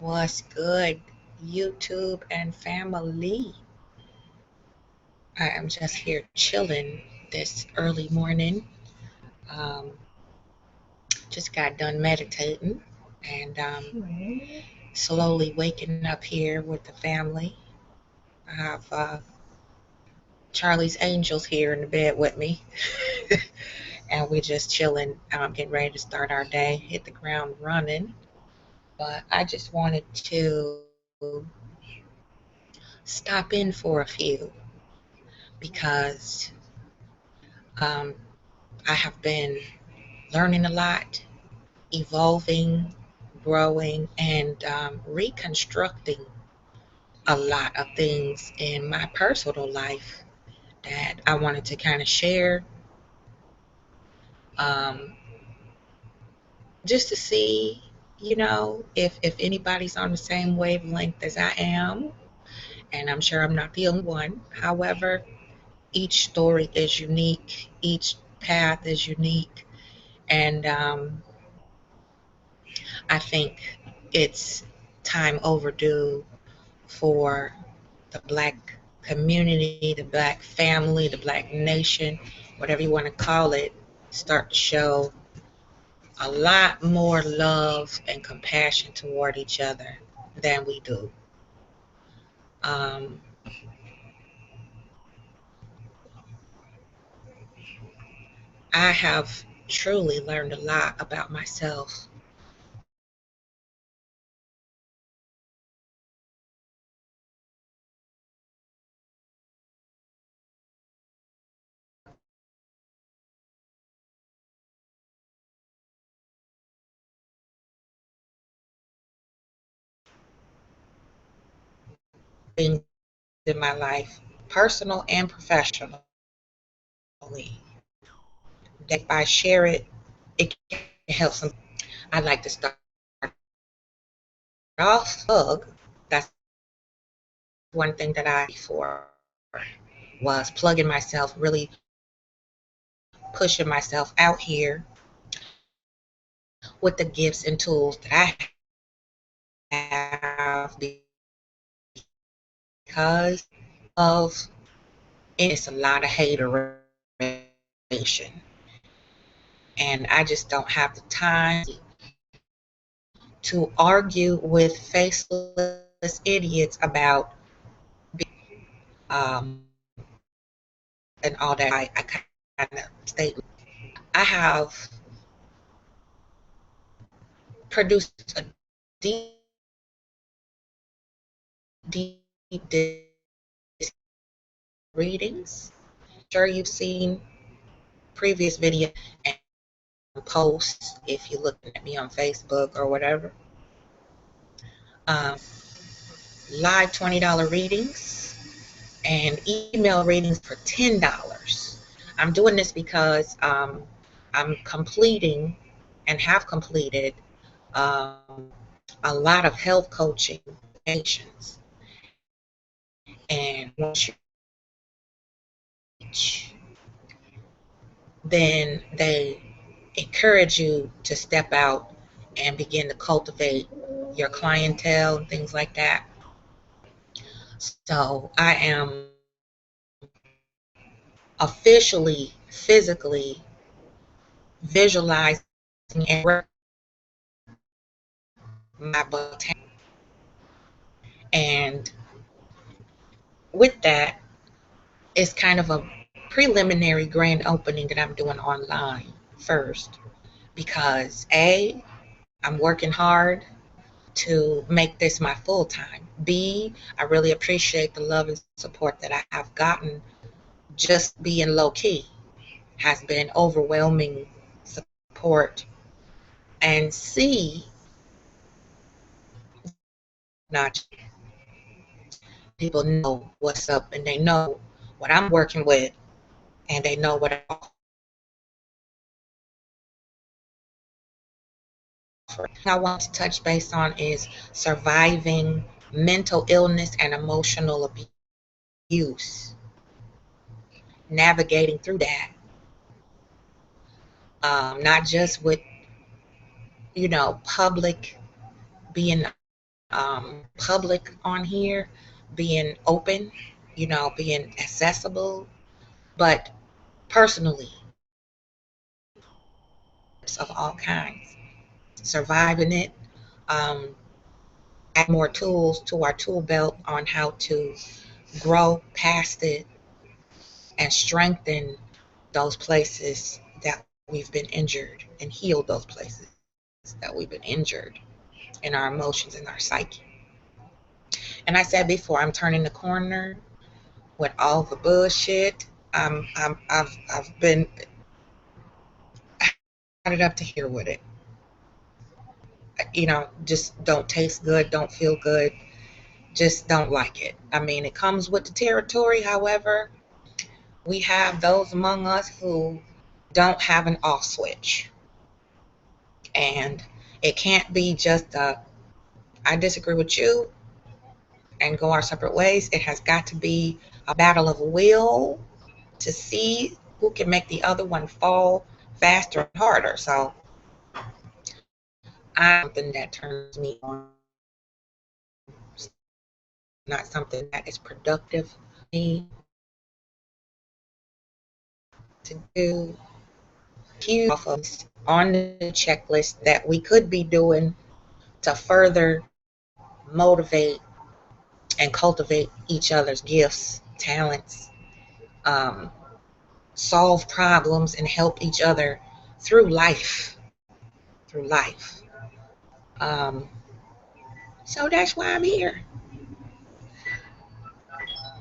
What's good, YouTube and family? I am just here chilling this early morning. Um, just got done meditating and slowly waking up here with the family. I have Charlie's Angels here in the bed with me, and we're just chilling, getting ready to start our day, hit the ground running. But I just wanted to stop in for a few because um, I have been learning a lot, evolving, growing, and reconstructing a lot of things in my personal life that I wanted to kind of share, um, just to see, if anybody's on the same wavelength as I am. And I'm sure I'm not the only one. However, each story is unique, each path is unique, and I think it's time overdue for the Black community, the Black family, the Black nation, whatever you want to call it, start to show a lot more love and compassion toward each other than we do. Um, I have truly learned a lot about myself in my life, personal and professionally. That if I share it, it can help some. I'd like to start off hug. That's one thing that I before was plugging myself, really pushing myself out here with the gifts and tools that I have because of it's a lot of hateration, and I just don't have the time to argue with faceless idiots about um, and all that. I kind of state I have produced a deep, deep readings. Sure, you've seen previous video and posts if you're looking at me on Facebook or whatever. Um, Live $20 readings and email readings for $10. I'm doing this because I'm completing and have completed a lot of health coaching patients. And once you reach, then they encourage you to step out and begin to cultivate your clientele and things like that. So I am officially, physically visualizing and my botanic. And with that, it's kind of a preliminary grand opening that I'm doing online first because I'm working hard to make this my full time. B, I really appreciate the love and support that I have gotten just being low key has been overwhelming support. And C, not people know what's up and they know what I'm working with and they know what I offer. I want to touch base on is surviving mental illness and emotional abuse, navigating through that, not just with public being public on here, being open, being accessible, but personally, of all kinds, surviving it, um, add more tools to our tool belt on how to grow past it and strengthen those places that we've been injured and heal those places that we've been injured in our emotions and our psyche. And I said before, I'm turning the corner with all the bullshit. I've been added up to here with it. Just don't taste good, don't feel good, just don't like it. I mean, it comes with the territory. However, we have those among us who don't have an off switch. And it can't be just I disagree with you and go our separate ways. It has got to be a battle of will to see who can make the other one fall faster and harder. So something that turns me on, not something that is productive for me to do. Huge on the checklist that we could be doing to further motivate and cultivate each other's gifts, talents, solve problems, and help each other through life. Through life. So that's why I'm here.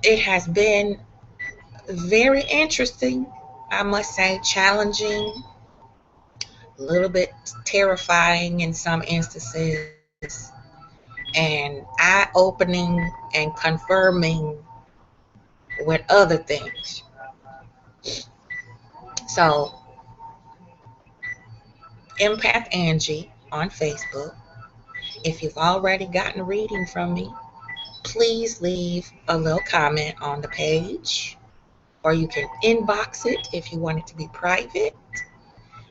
It has been very interesting, I must say, challenging, a little bit terrifying in some instances, and eye-opening and confirming with other things. So, Empath Angie on Facebook. If you've already gotten a reading from me, please leave a little comment on the page, or you can inbox it if you want it to be private.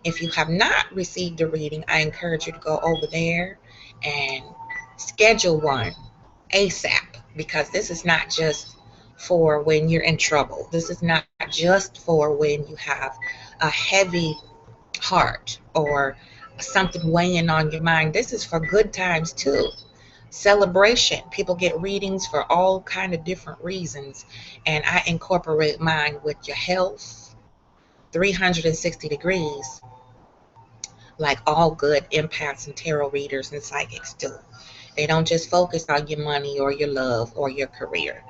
If you have not received a reading, I encourage you to go over there and schedule one ASAP, because this is not just for when you're in trouble. This is not just for when you have a heavy heart or something weighing on your mind. This is for good times too. Celebration. People get readings for all kind of different reasons, and I incorporate mine with your health, 360 degrees, like all good empaths and tarot readers and psychics do. They don't just focus on your money or your love or your career.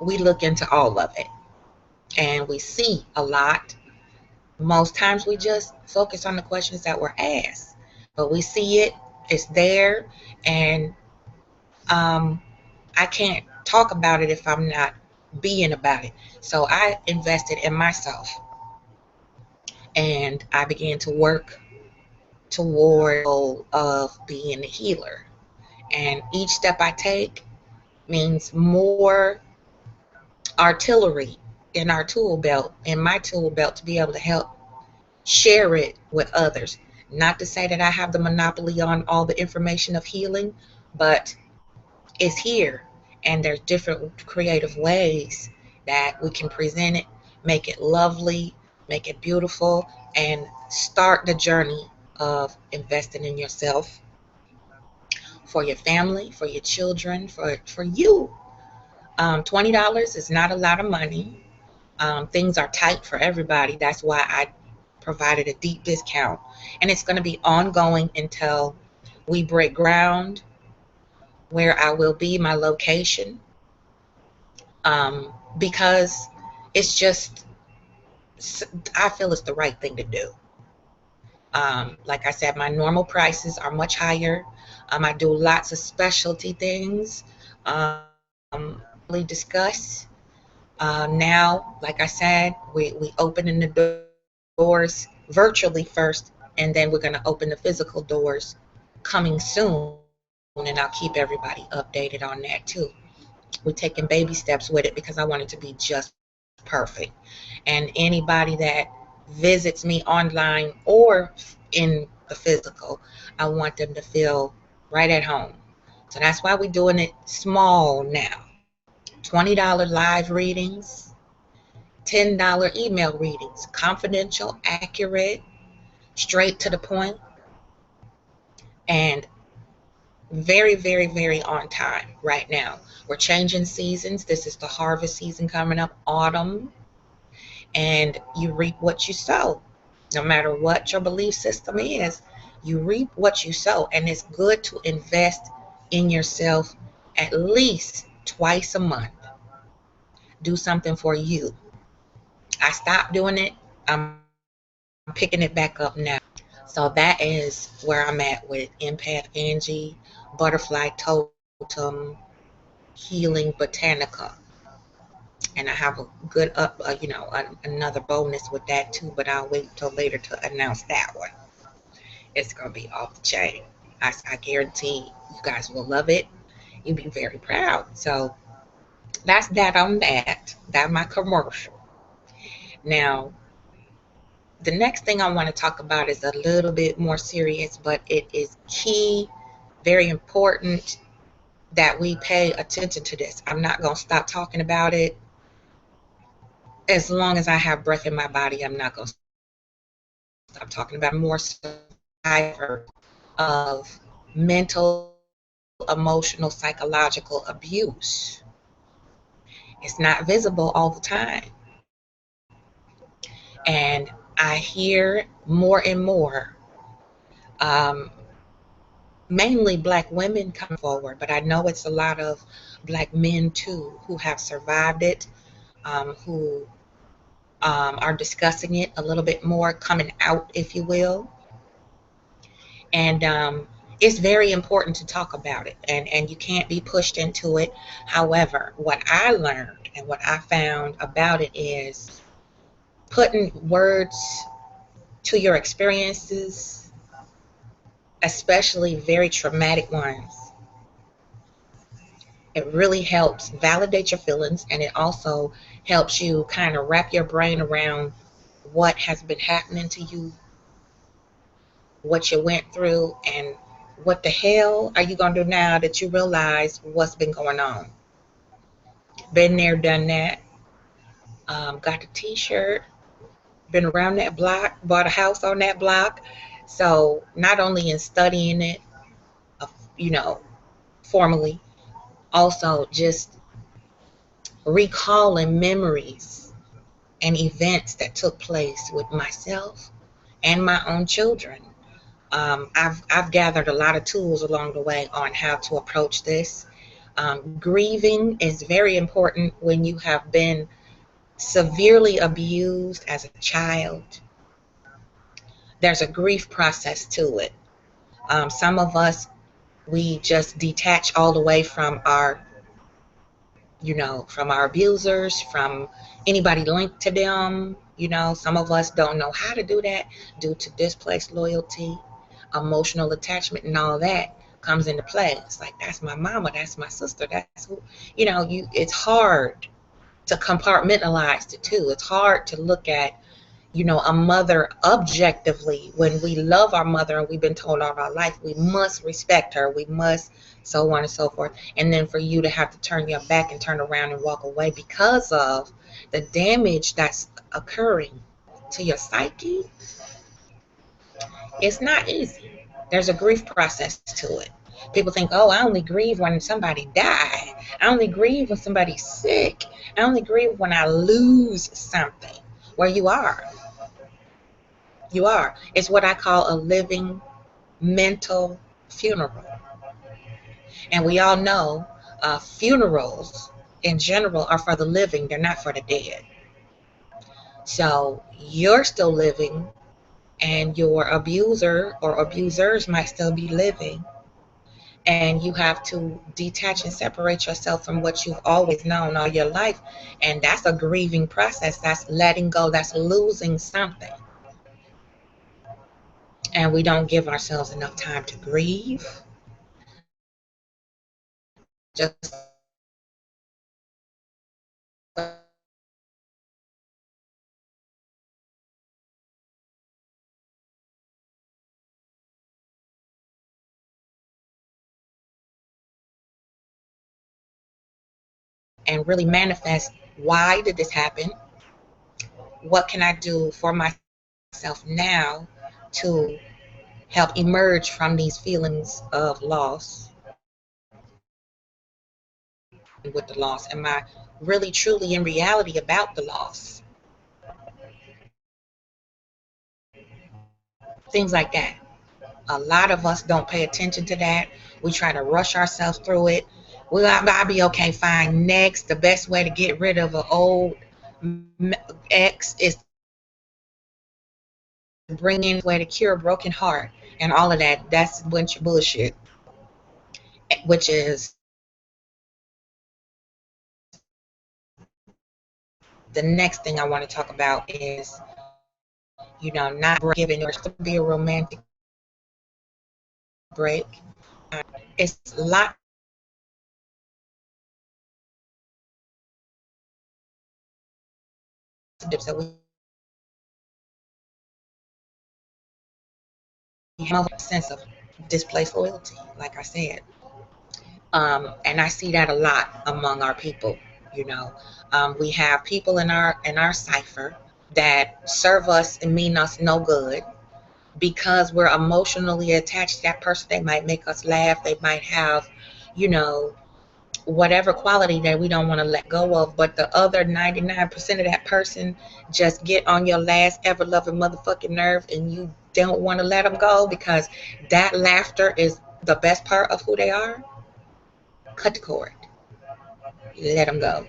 We look into all of it, and we see a lot. Most times we just focus on the questions that were asked, but we see it, it's there, and I can't talk about it if I'm not being about it. So I invested in myself, and I began to work toward the goal of being a healer. And each step I take means more artillery in our tool belt, in my tool belt, to be able to help share it with others. Not to say that I have the monopoly on all the information of healing, but it's here, and there's different creative ways that we can present it, make it lovely, make it beautiful, and start the journey of investing in yourself, for your family, for your children, for you. $20 is not a lot of money. Things are tight for everybody. That's why I provided a deep discount, and it's going to be ongoing until we break ground. Where I will be, my location, because it's just, I feel it's the right thing to do. Like I said, my normal prices are much higher. I do lots of specialty things. We discuss. Now, like I said, we opening the doors virtually first, and then we're going to open the physical doors coming soon, and I'll keep everybody updated on that too. We're taking baby steps with it because I want it to be just perfect. And anybody that visits me online or in the physical, I want them to feel right at home. So that's why we're doing it small now. $20 live readings, $10 email readings, confidential, accurate, straight to the point, and very, very, very on time right now. We're changing seasons. This is the harvest season coming up, autumn, and you reap what you sow. No matter what your belief system is, you reap what you sow. And it's good to invest in yourself at least twice a month. Do something for you. I stopped doing it. I'm picking it back up now. So that is where I'm at with Empath Angie, Butterfly Totem, Healing Botanica. And I have a good another bonus with that too, but I'll wait till later to announce that one. It's gonna be off the chain. I guarantee you guys will love it. You'll be very proud. So that's that on that. That's my commercial. Now, the next thing I want to talk about is a little bit more serious, but it is key, very important that we pay attention to this. I'm not going to stop talking about it. As long as I have breath in my body, I'm not going to stop talking about more survivor of mental, emotional, psychological abuse. It's not visible all the time. And I hear more and more, mainly Black women come forward, but I know it's a lot of Black men too who have survived it, who are discussing it a little bit more, coming out, if you will. And it's very important to talk about it, and you can't be pushed into it. However, what I learned and what I found about it is putting words to your experiences, especially very traumatic ones. It really helps validate your feelings, and it also helps you kind of wrap your brain around what has been happening to you, what you went through, and what the hell are you going to do now that you realize what's been going on. Been there, done that. Got the t-shirt, been around that block, bought a house on that block. So not only in studying it, uh, you know, formally, also just recalling memories and events that took place with myself and my own children. I've gathered a lot of tools along the way on how to approach this. Grieving is very important when you have been severely abused as a child. There's a grief process to it. Some of us, we just detach all the way from our abusers, from anybody linked to them. Some of us don't know how to do that due to displaced loyalty, emotional attachment, and all that comes into play. It's like, that's my mama, that's my sister, that's who, it's hard to compartmentalize the two. It's hard to look at a mother objectively when we love our mother and we've been told all our life we must respect her, we must, so on and so forth. And then for you to have to turn your back and turn around and walk away because of the damage that's occurring to your psyche, it's not easy. There's a grief process to it. People think, oh, I only grieve when somebody dies. I only grieve when somebody's sick. I only grieve when I lose something. Where you are. You are. It's what I call a living mental funeral. And we all know funerals in general are for the living, they're not for the dead. So you're still living, and your abuser or abusers might still be living. And you have to detach and separate yourself from what you've always known all your life. And that's a grieving process. That's letting go. That's losing something. And we don't give ourselves enough time to grieve. Just and really manifest, why did this happen? What can I do for myself now to help emerge from these feelings of loss? With the loss, am I really truly in reality about the loss? Things like that. A lot of us don't pay attention to that. We try to rush ourselves through it. Well, I'll be okay, fine. Next, the best way to get rid of an old ex is to bring in a way to cure a broken heart, and all of that. That's a bunch of bullshit. Which is the next thing I want to talk about is, not giving or to be a romantic break. It's a lot that we have a sense of displaced loyalty, like I said. And I see that a lot among our people. We have people in our cipher that serve us and mean us no good because we're emotionally attached to that person. They might make us laugh. They might have, you know, whatever quality that we don't want to let go of, but the other 99% of that person just get on your last ever loving motherfucking nerve, and you don't want to let them go because that laughter is the best part of who they are. Cut the cord. Let them go.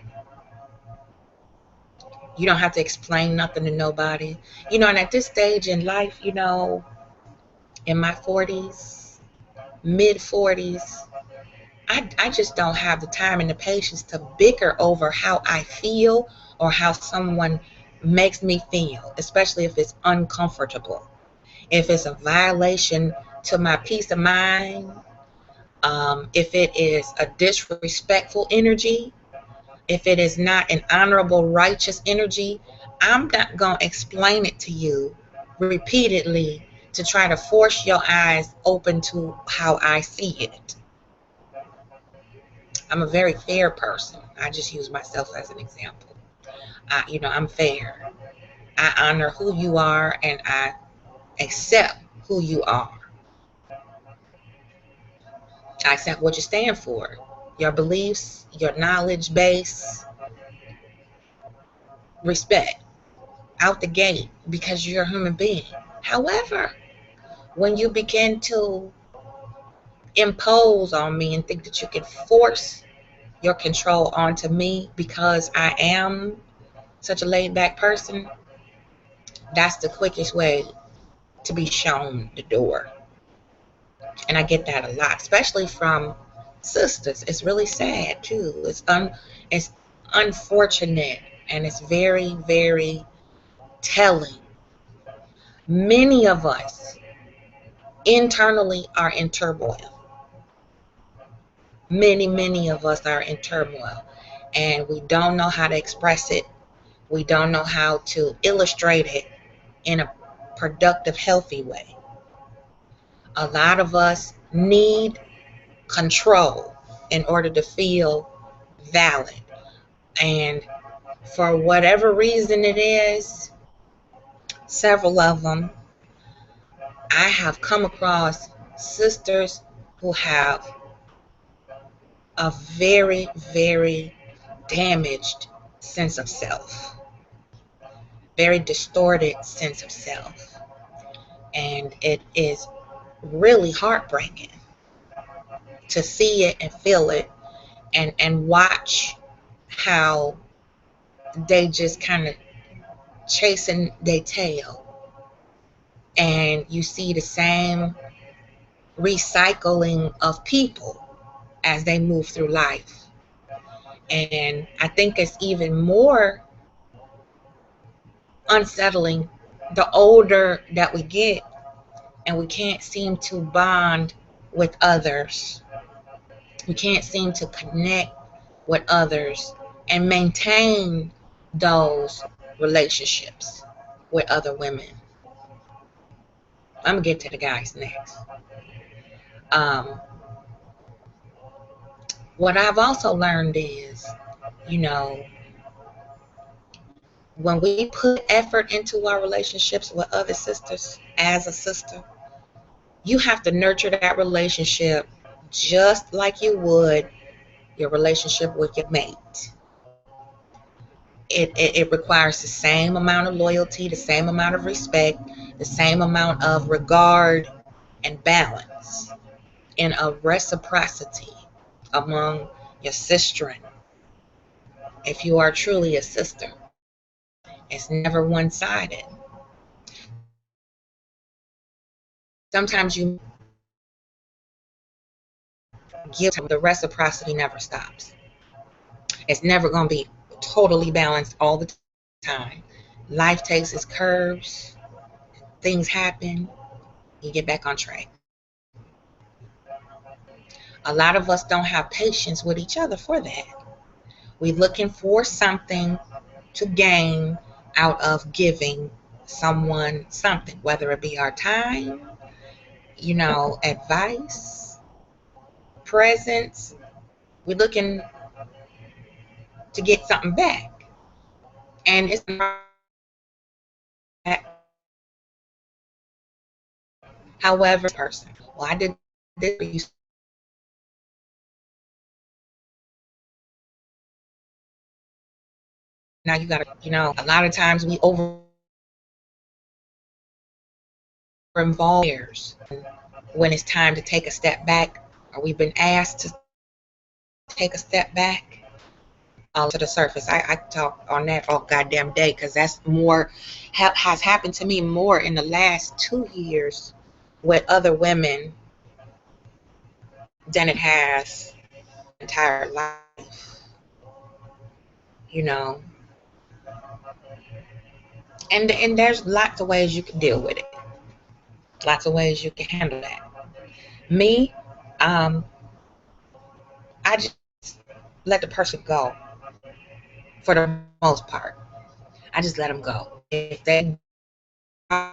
You don't have to explain nothing to nobody. And at this stage in life, in my 40s, mid 40s, I just don't have the time and the patience to bicker over how I feel or how someone makes me feel, especially if it's uncomfortable. If it's a violation to my peace of mind, if it is a disrespectful energy, if it is not an honorable, righteous energy, I'm not going to explain it to you repeatedly to try to force your eyes open to how I see it. I'm a very fair person. I just use myself as an example. I'm fair. I honor who you are and I accept who you are. I accept what you stand for, your beliefs, your knowledge base, respect out the gate because you're a human being. However, when you begin to impose on me and think that you can force your control onto me because I am such a laid back person, that's the quickest way to be shown the door. And I get that a lot, especially from sisters. It's really sad too. It's unfortunate, and it's very, very telling. Many of us internally are in turmoil. Many of us are in turmoil, and we don't know how to express it. We don't know how to illustrate it in a productive, healthy way. A lot of us need control in order to feel valid. And for whatever reason it is, several of them, I have come across sisters who have a very, very damaged sense of self, very distorted sense of self. And it is really heartbreaking to see it and feel it and watch how they just kind of chasing their tail, and you see the same recycling of people as they move through life. And I think it's even more unsettling the older that we get and we can't seem to bond with others. We can't seem to connect with others and maintain those relationships with other women. I'm gonna get to the guys next. Um, what I've also learned is You know, when we put effort into our relationships with other sisters, as a sister, you have to nurture that relationship just like you would your relationship with your mate. It requires the same amount of loyalty, the same amount of respect, the same amount of regard and balance, and a reciprocity among your sistren. If you are truly a sister, it's never one-sided. Sometimes you give, the reciprocity never stops. It's never going to be totally balanced all the time. Life takes its curves, things happen, you get back on track. A lot of us don't have patience with each other for that. We're looking for something to gain out of giving someone something, whether it be our time, advice, presence. We're looking to get something back. And it's however, person, well, I did this for you. Now you gotta, a lot of times we over involve when it's time to take a step back, or we've been asked to take a step back to the surface. I talk on that all goddamn day, because that's more has happened to me more in the last 2 years with other women than it has entire life, and there's lots of ways you can deal with it, lots of ways you can handle that. Me, I just let the person go. For the most part, I just let them go. If they I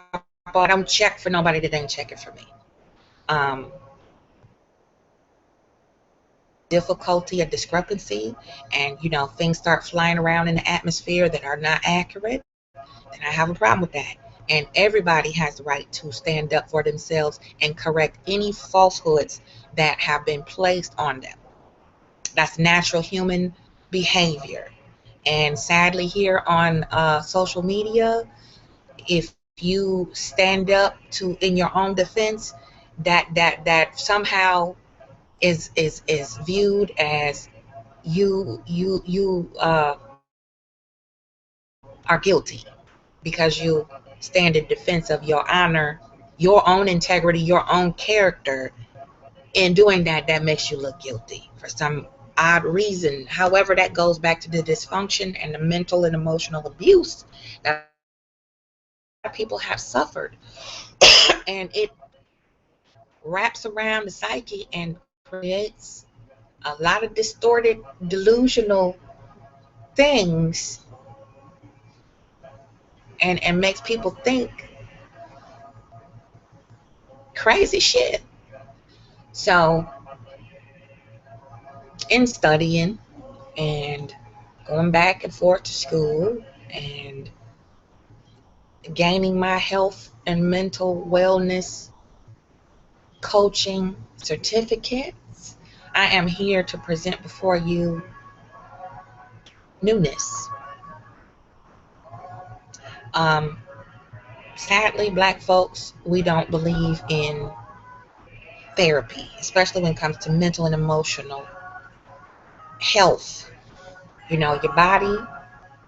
don't check for nobody that ain't checking for me. Difficulty, a discrepancy, and things start flying around in the atmosphere that are not accurate, then I have a problem with that. And everybody has the right to stand up for themselves and correct any falsehoods that have been placed on them. That's natural human behavior. And sadly, here on social media, if you stand up to in your own defense, that somehow is viewed as you are guilty, because you stand in defense of your honor, your own integrity, your own character. In doing that, that makes you look guilty for some odd reason. However, that goes back to the dysfunction and the mental and emotional abuse that people have suffered. And it wraps around the psyche and creates a lot of distorted, delusional things, and makes people think crazy shit. So, in studying and going back and forth to school and gaining my health and mental wellness coaching certificates, I am here to present before you newness. Sadly, Black folks, we don't believe in therapy, especially when it comes to mental and emotional health. Your body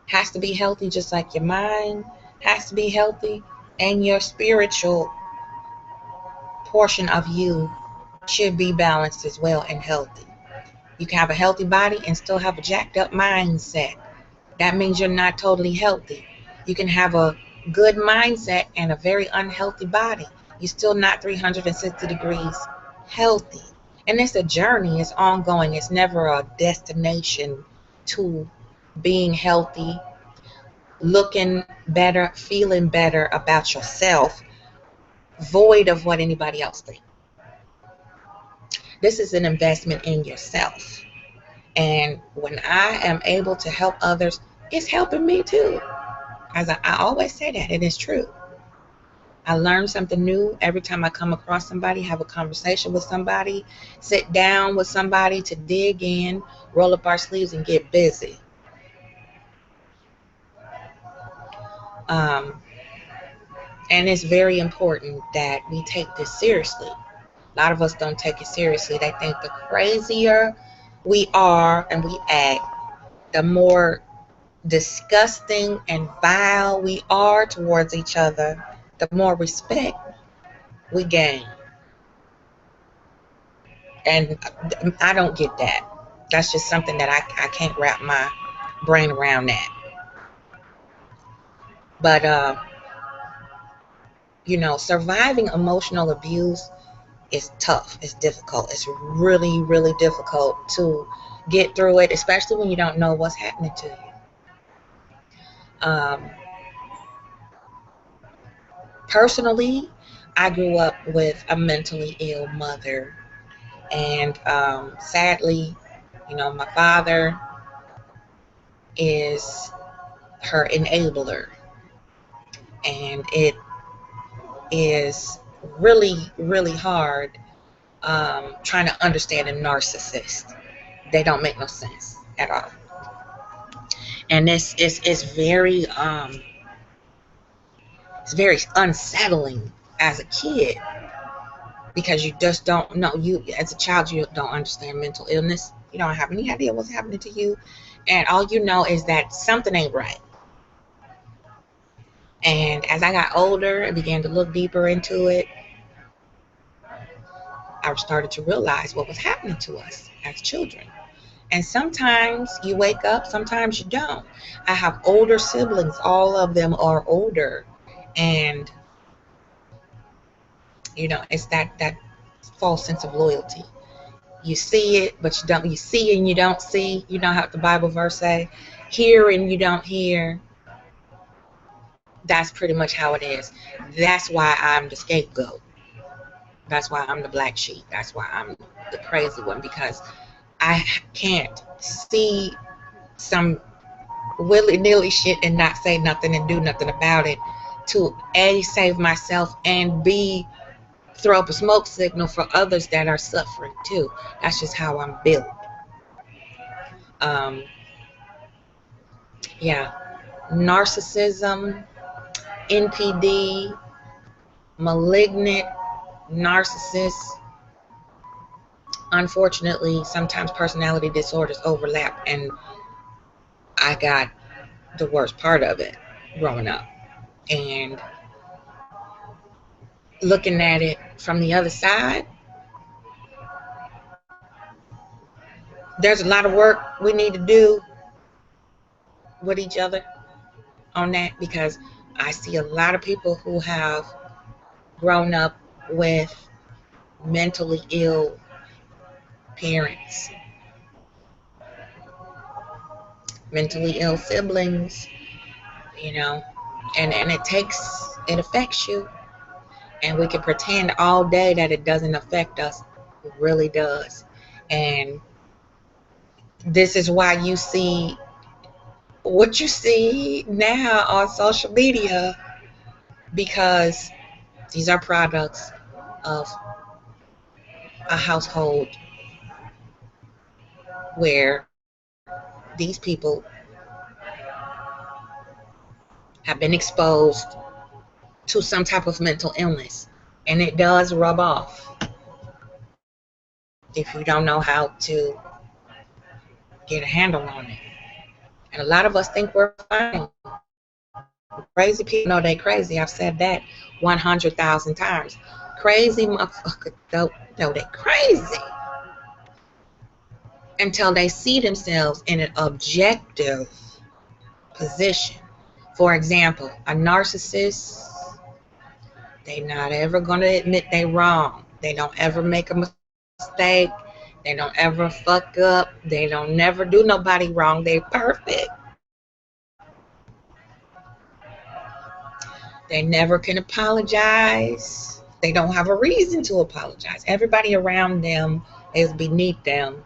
has to be healthy, just like your mind has to be healthy, and your spiritual portion of you should be balanced as well and healthy. You can have a healthy body and still have a jacked up mindset. That means you're not totally healthy. You can have a good mindset and a very unhealthy body. You're still not 360 degrees healthy. And it's a journey, it's ongoing, it's never a destination to being healthy, looking better, feeling better about yourself, void of what anybody else thinks. This is an investment in yourself. And when I am able to help others, it's helping me too. As I always say that, and it's true. I learn something new every time I come across somebody, have a conversation with somebody, sit down with somebody to dig in, roll up our sleeves and get busy. And it's very important that we take this seriously. A lot of us don't take it seriously. They think the crazier we are and we act, the more disgusting and vile we are towards each other, the more respect we gain. And I don't get that. That's just something that I can't wrap my brain around that. But surviving emotional abuse is tough. It's difficult. It's really, really difficult to get through it, especially when you don't know what's happening to you. Personally, I grew up with a mentally ill mother, and sadly, my father is her enabler, and it is really, really hard trying to understand a narcissist. They don't make no sense at all, and it's very unsettling as a kid, because you just don't know. You, as a child, you don't understand mental illness. You don't have any idea what's happening to you, and all you know is that something ain't right. And as I got older and began to look deeper into it, I started to realize what was happening to us as children. And sometimes you wake up, sometimes you don't. I have older siblings, all of them are older, and it's that false sense of loyalty. You see it, but you don't. You see and you don't see. You know how the Bible verse say, hear and you don't hear. That's pretty much how it is. That's why I'm the scapegoat. That's why I'm the black sheep. That's why I'm the crazy one, because I can't see some willy-nilly shit and not say nothing and do nothing about it, to A, save myself, and B, throw up a smoke signal for others that are suffering too. That's just how I'm built. Yeah, narcissism, NPD, malignant narcissists. Unfortunately, sometimes personality disorders overlap, and I got the worst part of it growing up. And looking at it from the other side, there's a lot of work we need to do with each other on that, because I see a lot of people who have grown up with mentally ill parents, mentally ill siblings, and it affects you. And we can pretend all day that it doesn't affect us. It really does. And this is why you see what you see now on social media, because these are products of a household where these people have been exposed to some type of mental illness, and it does rub off if you don't know how to get a handle on it. And a lot of us think we're fine. Crazy people know they crazy. I've said that 100,000 times. Crazy motherfuckers know they crazy until they see themselves in an objective position. For example, a narcissist, they not ever going to admit they wrong. They don't ever make a mistake. They don't ever fuck up. They don't never do nobody wrong. They're perfect. They never can apologize. They don't have a reason to apologize. Everybody around them is beneath them.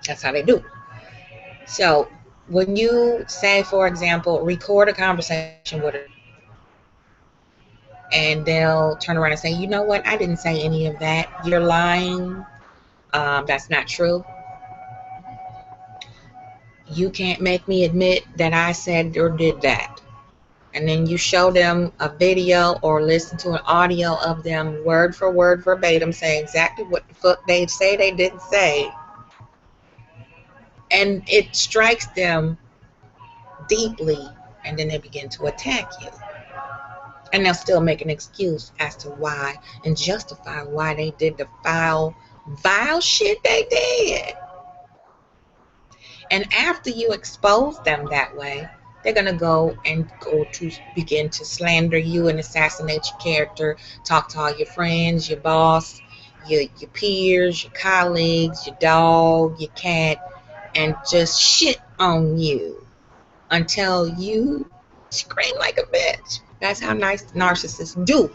That's how they do. So when you say, for example, record a conversation with her, and they'll turn around and say, you know what, I didn't say any of that. You're lying. That's not true. You can't make me admit that I said or did that. And then you show them a video or listen to an audio of them word for word verbatim saying exactly what the fuck they say they didn't say. And it strikes them deeply, and then they begin to attack you. And they'll still make an excuse as to why and justify why they did the vile shit they did. And after you expose them that way, they're going to go to begin to slander you and assassinate your character, talk to all your friends, your boss, your peers, your colleagues, your dog, your cat, and just shit on you until you scream like a bitch. That's how nice narcissists do.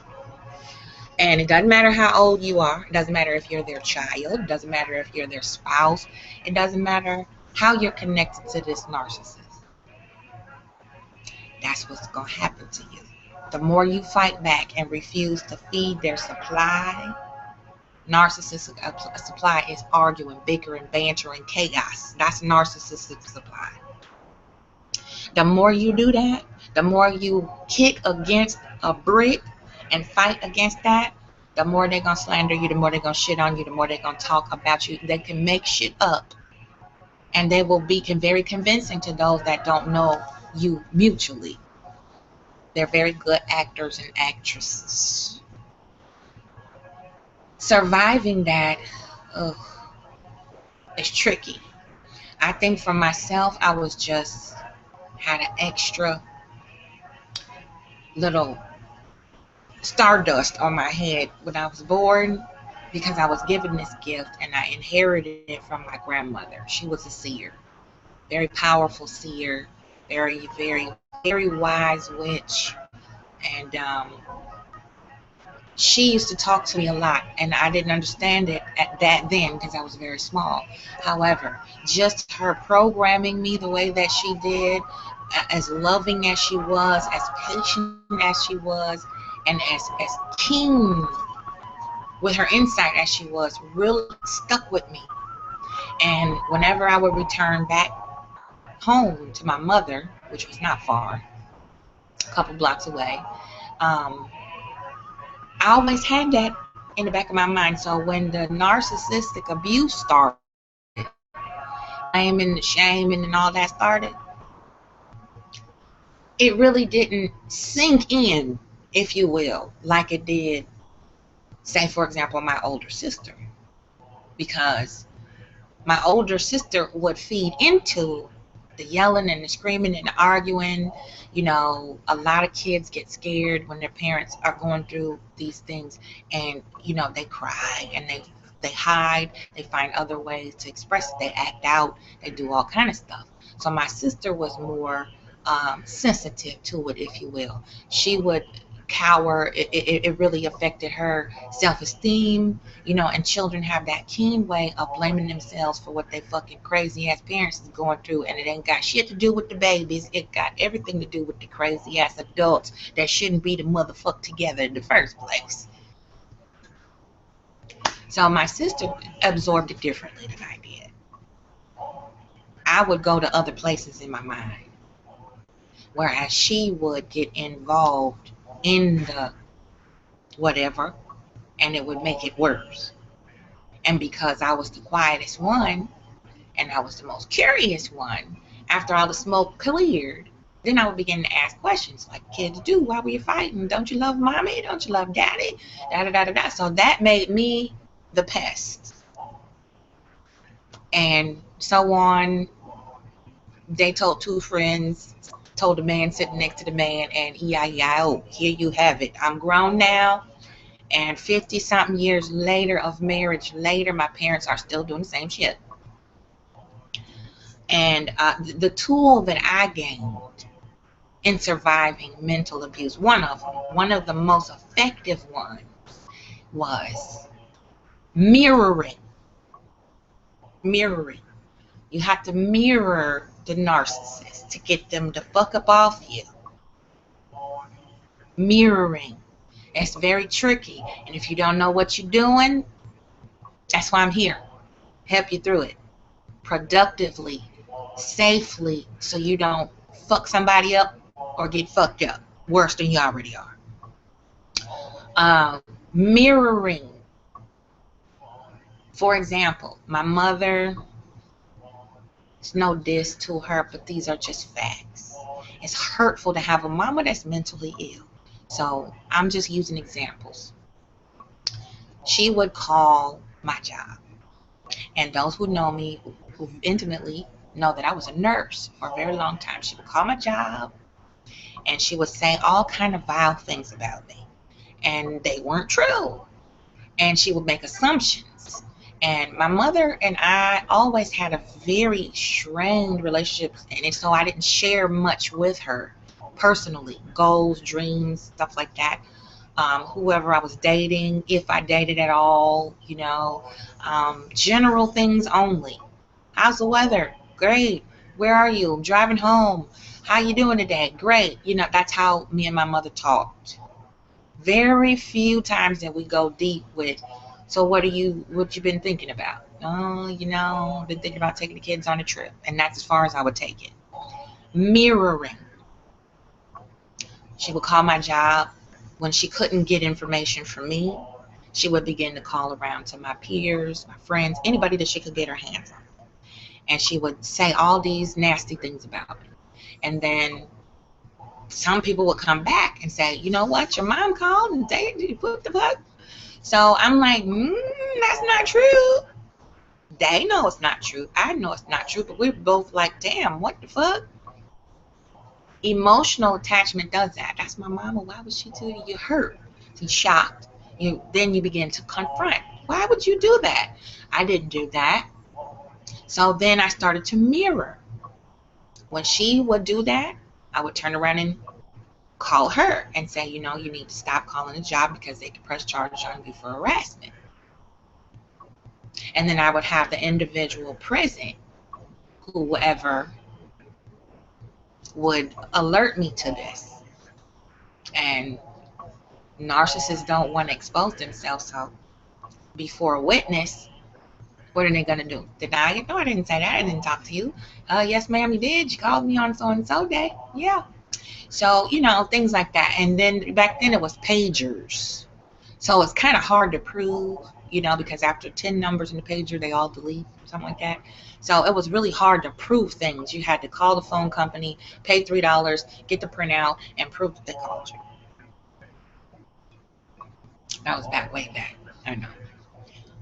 And it doesn't matter how old you are. It doesn't matter if you're their child. It doesn't matter if you're their spouse. It doesn't matter how you're connected to this narcissist. That's what's going to happen to you. The more you fight back and refuse to feed their supply, narcissistic supply is arguing, bickering, bantering, chaos. That's narcissistic supply. The more you do that, the more you kick against a brick and fight against that, the more they're going to slander you, the more they're going to shit on you, the more they're going to talk about you. They can make shit up. And they will be very convincing to those that don't know you mutually. They're very good actors and actresses. Surviving that is tricky. I think for myself, I was just had an extra little stardust on my head when I was born, because I was given this gift and I inherited it from my grandmother. She was a seer, very powerful seer, very, very, very wise witch. And she used to talk to me a lot, and I didn't understand it at that then because I was very small. However, just her programming me the way that she did, as loving as she was, as patient as she was, and as keen with her insight as she was, really stuck with me. And whenever I would return back home to my mother, which was not far, a couple blocks away, I always had that in the back of my mind. So when the narcissistic abuse started, shaming and all that started, it really didn't sink in, if you will, like it did, say, for example, my older sister. Because my older sister would feed into the yelling and the screaming and the arguing. You know, a lot of kids get scared when their parents are going through these things, and you know, they cry and they hide, they find other ways to express it, they act out, they do all kind of stuff. So my sister was more sensitive to it, if you will. She would cower. It really affected her self-esteem, you know, and children have that keen way of blaming themselves for what they fucking crazy ass parents is going through, and it ain't got shit to do with the babies. It got everything to do with the crazy ass adults that shouldn't be the motherfucker together in the first place. So my sister absorbed it differently than I did. I would go to other places in my mind, whereas she would get involved in the whatever, and it would make it worse. And because I was the quietest one, and I was the most curious one, after all the smoke cleared, then I would begin to ask questions like kids do. Why were you fighting? Don't you love mommy? Don't you love daddy? Da da da da da. So that made me the pest. And so on. They told two friends, told the man sitting next to the man, and E-I-E-I-O, here you have it. I'm grown now, and 50-something years later of marriage later, my parents are still doing the same shit. And the tool that I gained in surviving mental abuse, one of the most effective ones, was mirroring You have to mirror the narcissist to get them to fuck up off you. Mirroring. It's very tricky. And if you don't know what you're doing, that's why I'm here. Help you through it. Productively, safely, so you don't fuck somebody up or get fucked up worse than you already are. Mirroring. For example, my mother, it's no diss to her, but these are just facts. It's hurtful to have a mama that's mentally ill. So I'm just using examples. She would call my job. And those who know me, who intimately know that I was a nurse for a very long time. She would call my job and she would say all kind of vile things about me. And they weren't true. And she would make assumptions. And my mother and I always had a very strained relationship, and so I didn't share much with her personally, goals, dreams, stuff like that. Whoever I was dating, if I dated at all, general things only. How's the weather? Great. Where are you? I'm driving home. How you doing today? Great. That's how me and my mother talked. Very few times that we go deep with, so what you been thinking about? Oh, been thinking about taking the kids on a trip. And that's as far as I would take it. Mirroring. She would call my job. When she couldn't get information from me, she would begin to call around to my peers, my friends, anybody that she could get her hands on. And she would say all these nasty things about me. And then some people would come back and say, you know what, your mom called and they what the fuck? So I'm like, that's not true. They know it's not true. I know it's not true, but we're both like, damn, what the fuck? Emotional attachment does that. That's my mama. Why would she do it? You're hurt. You're shocked. Then you begin to confront. Why would you do that? I didn't do that. So then I started to mirror. When she would do that, I would turn around and call her and say, you need to stop calling the job because they can press charges on you for harassment. And then I would have the individual present, whoever would alert me to this. And narcissists don't want to expose themselves, so before a witness, what are they going to do? Deny it? No, I didn't say that. I didn't talk to you. Yes, ma'am, you did. You called me on so-and-so day. Yeah. So, things like that. And then back then it was pagers. So it's kind of hard to prove, because after 10 numbers in the pager, they all delete, something like that. So it was really hard to prove things. You had to call the phone company, pay $3, get the printout, and prove that they called you. That was way back. I know.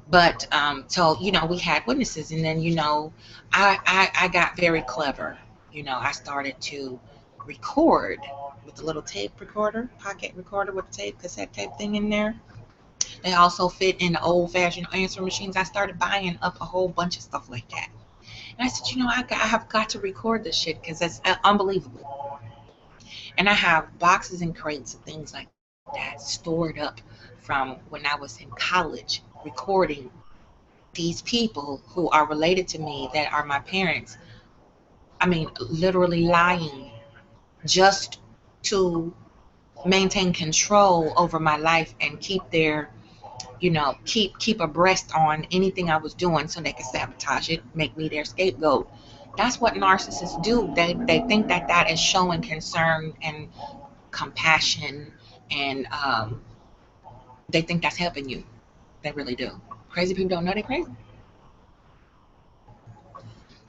But, so, we had witnesses. And then, I got very clever. I started to record with the little tape recorder, pocket recorder with the cassette tape thing in there. They also fit in the old-fashioned answering machines. I started buying up a whole bunch of stuff like that. And I said, I have got to record this shit because it's unbelievable. And I have boxes and crates of things like that stored up from when I was in college, recording these people who are related to me that are my parents. I mean, literally lying just to maintain control over my life and keep their, keep abreast on anything I was doing so they could sabotage it, make me their scapegoat. That's what narcissists do. They think that is showing concern and compassion, and they think that's helping you. They really do. Crazy people don't know they're crazy.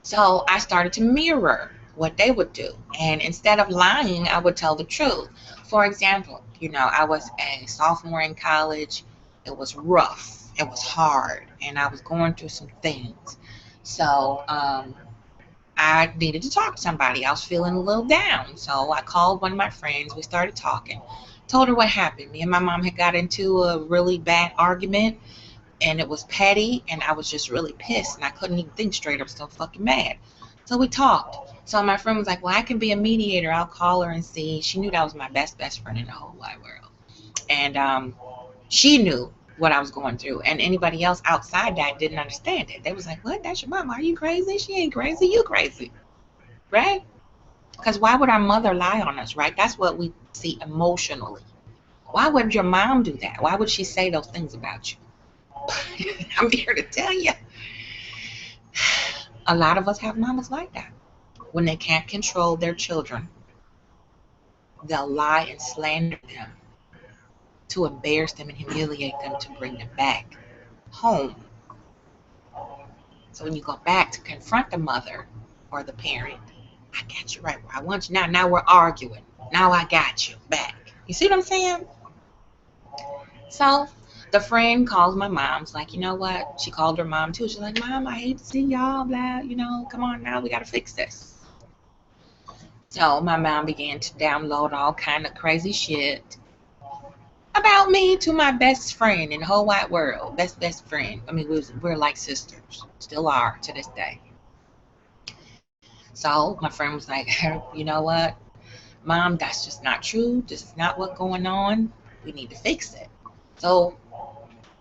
So I started to mirror what they would do. And instead of lying, I would tell the truth. For example, I was a sophomore in college. It was rough. It was hard. And I was going through some things. So I needed to talk to somebody. I was feeling a little down. So I called one of my friends. We started talking. Told her what happened. Me and my mom had got into a really bad argument. And it was petty, and I was just really pissed, and I couldn't even think straight. I was so fucking mad. So we talked. So my friend was like, well, I can be a mediator. I'll call her and see. She knew that was my best friend in the whole wide world. And she knew what I was going through. And anybody else outside that didn't understand it. They was like, what? That's your mama. Are you crazy? She ain't crazy. You crazy. Right? Because why would our mother lie on us, right? That's what we see emotionally. Why would your mom do that? Why would she say those things about you? I'm here to tell you, a lot of us have mamas like that. When they can't control their children, they'll lie and slander them to embarrass them and humiliate them to bring them back home. So when you go back to confront the mother or the parent, I got you right where I want you. Now we're arguing. Now I got you back. You see what I'm saying? So the friend calls my mom's like, you know what? She called her mom too. She's like, Mom, I hate to see y'all, blah, come on now, we gotta fix this. So my mom began to download all kind of crazy shit about me to my best friend in the whole wide world. Best friend. I mean, we're like sisters. Still are to this day. So my friend was like, you know what? Mom, that's just not true. This is not what's going on. We need to fix it. So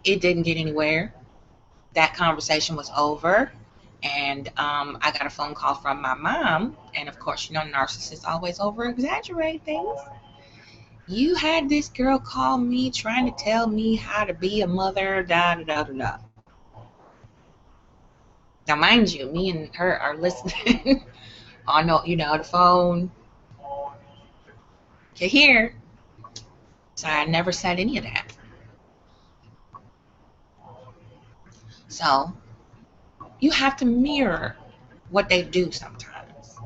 it didn't get anywhere. That conversation was over. And I got a phone call from my mom. And of course, narcissists always over exaggerate things. You had this girl call me trying to tell me how to be a mother, da da da da da. Now, mind you, me and her are listening on the phone. You hear? So I never said any of that. So you have to mirror what they do sometimes.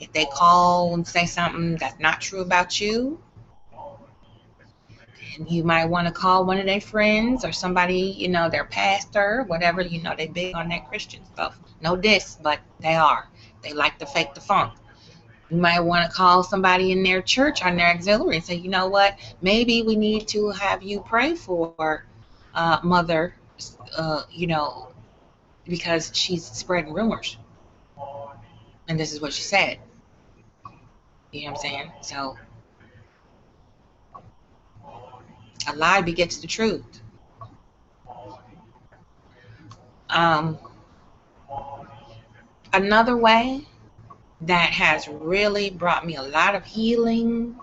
If they call and say something that's not true about you, and you might want to call one of their friends or somebody, their pastor, whatever, they big on that Christian stuff. No diss, but they are. They like to fake the funk. You might want to call somebody in their church on their auxiliary and say, you know what, maybe we need to have you pray for mother, because she's spreading rumors. And this is what she said. You know what I'm saying? So a lie begets the truth. Another way that has really brought me a lot of healing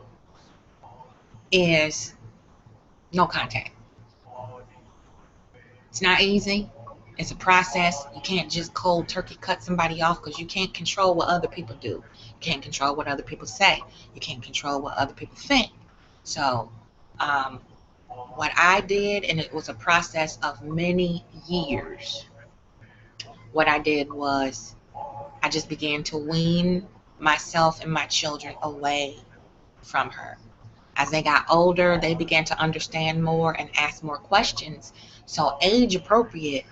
is no contact. It's not easy. It's a process. You can't just cold turkey cut somebody off because you can't control what other people do. You can't control what other people say. You can't control what other people think. So what I did, and it was a process of many years, what I did was I just began to wean myself and my children away from her. As they got older, they began to understand more and ask more questions. So age appropriate,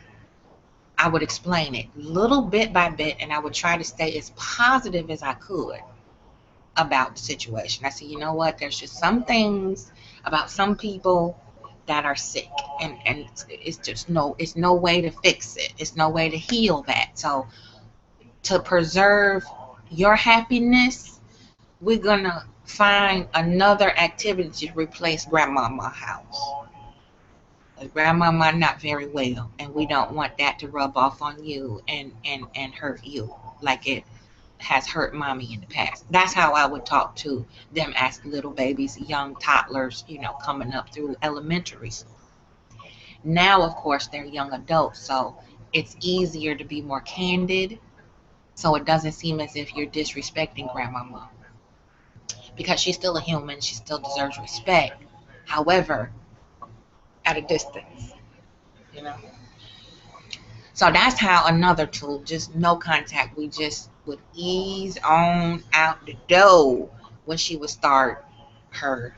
I would explain it little bit by bit, and I would try to stay as positive as I could about the situation. I said, you know what, there's just some things about some people that are sick, and it's no way to fix it. It's no way to heal that. So to preserve your happiness, we're gonna find another activity to replace grandmama's house. Grandmama not very well, and we don't want that to rub off on you and hurt you like it has hurt mommy in the past. That's how I would talk to them as little babies, young toddlers, coming up through elementary school. Now, of course, they're young adults, so it's easier to be more candid, so it doesn't seem as if you're disrespecting grandmama, because she's still a human. She still deserves respect. However, at a distance, So that's how another tool, just no contact. We just would ease on out the door when she would start her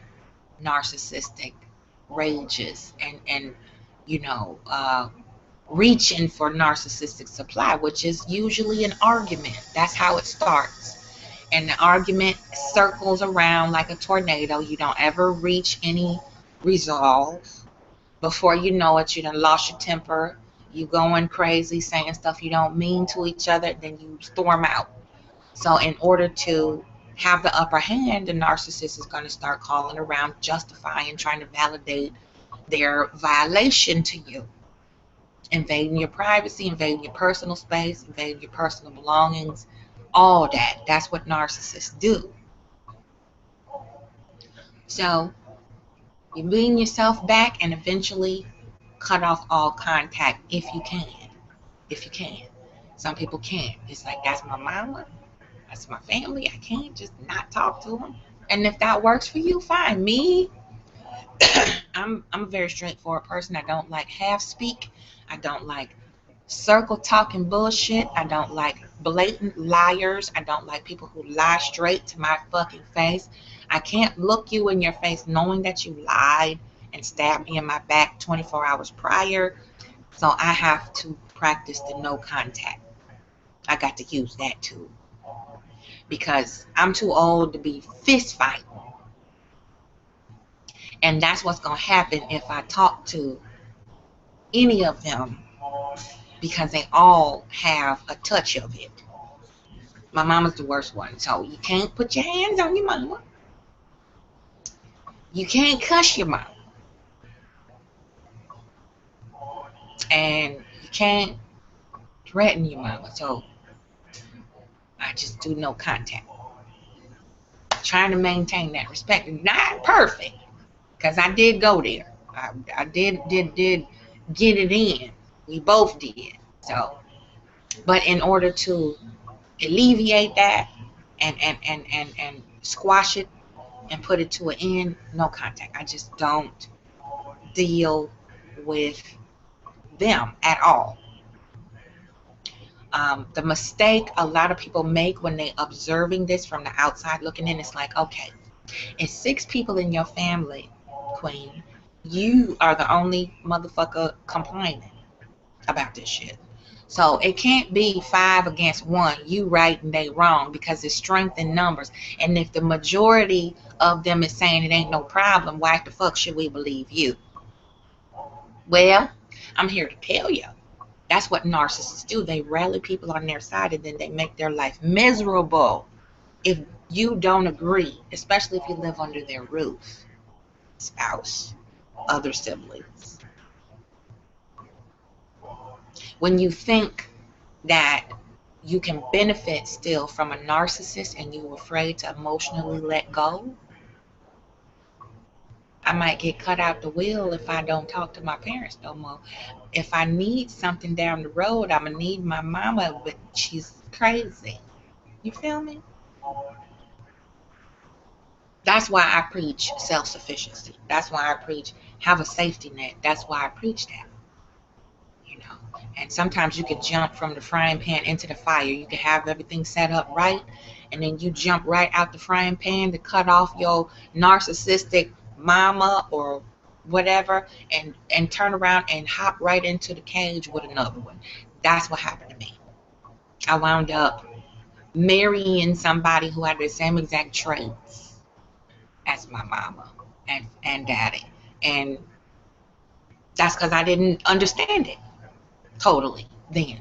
narcissistic rages and reaching for narcissistic supply, which is usually an argument. That's how it starts. And the argument circles around like a tornado. You don't ever reach any resolve. Before you know it, you done lost your temper. You going crazy, saying stuff you don't mean to each other, then you storm out. So in order to have the upper hand, the narcissist is going to start calling around, justifying, trying to validate They're a violation to you. Invading your privacy, invading your personal space, invading your personal belongings, all that. That's what narcissists do. So you bring yourself back and eventually cut off all contact if you can. If you can. Some people can't. It's like, that's my mama, that's my family. I can't just not talk to them. And if that works for you, fine. Me, I'm a very straightforward person. I don't like half speak. I don't like circle talking bullshit. I don't like blatant liars. I don't like people who lie straight to my fucking face. I can't look you in your face knowing that you lied and stabbed me in my back 24 hours prior. So I have to practice the no contact. I got to use that too, because I'm too old to be fist fighting. And that's what's going to happen if I talk to any of them, because they all have a touch of it. My mama's the worst one. So you can't put your hands on your mama. You can't cuss your mama. And you can't threaten your mama. So I just do no contact. Trying to maintain that respect. Not perfect, because I did go there. I did get it in. We both did. So, but in order to alleviate that and squash it and put it to an end, no contact. I just don't deal with them at all. The mistake a lot of people make when they observing this from the outside looking in, it's like, okay, it's 6 people in your family, queen. You are the only motherfucker complaining about this shit. So it can't be 5 against 1, you right and they wrong, because it's strength in numbers. And if the majority of them is saying it ain't no problem, why the fuck should we believe you? Well, I'm here to tell you, that's what narcissists do. They rally people on their side and then they make their life miserable if you don't agree, especially if you live under their roof. Spouse, other siblings. When you think that you can benefit still from a narcissist and you're afraid to emotionally let go, I might get cut out the wheel if I don't talk to my parents no more. If I need something down the road, I'm going to need my mama, but she's crazy. You feel me? That's why I preach self-sufficiency. That's why I preach have a safety net. That's why I preach that. You know, and sometimes you could jump from the frying pan into the fire. You could have everything set up right, and then you jump right out the frying pan to cut off your narcissistic mama or whatever, and turn around and hop right into the cage with another one. That's what happened to me. I wound up marrying somebody who had the same exact traits as my mama and daddy, and that's because I didn't understand it totally then.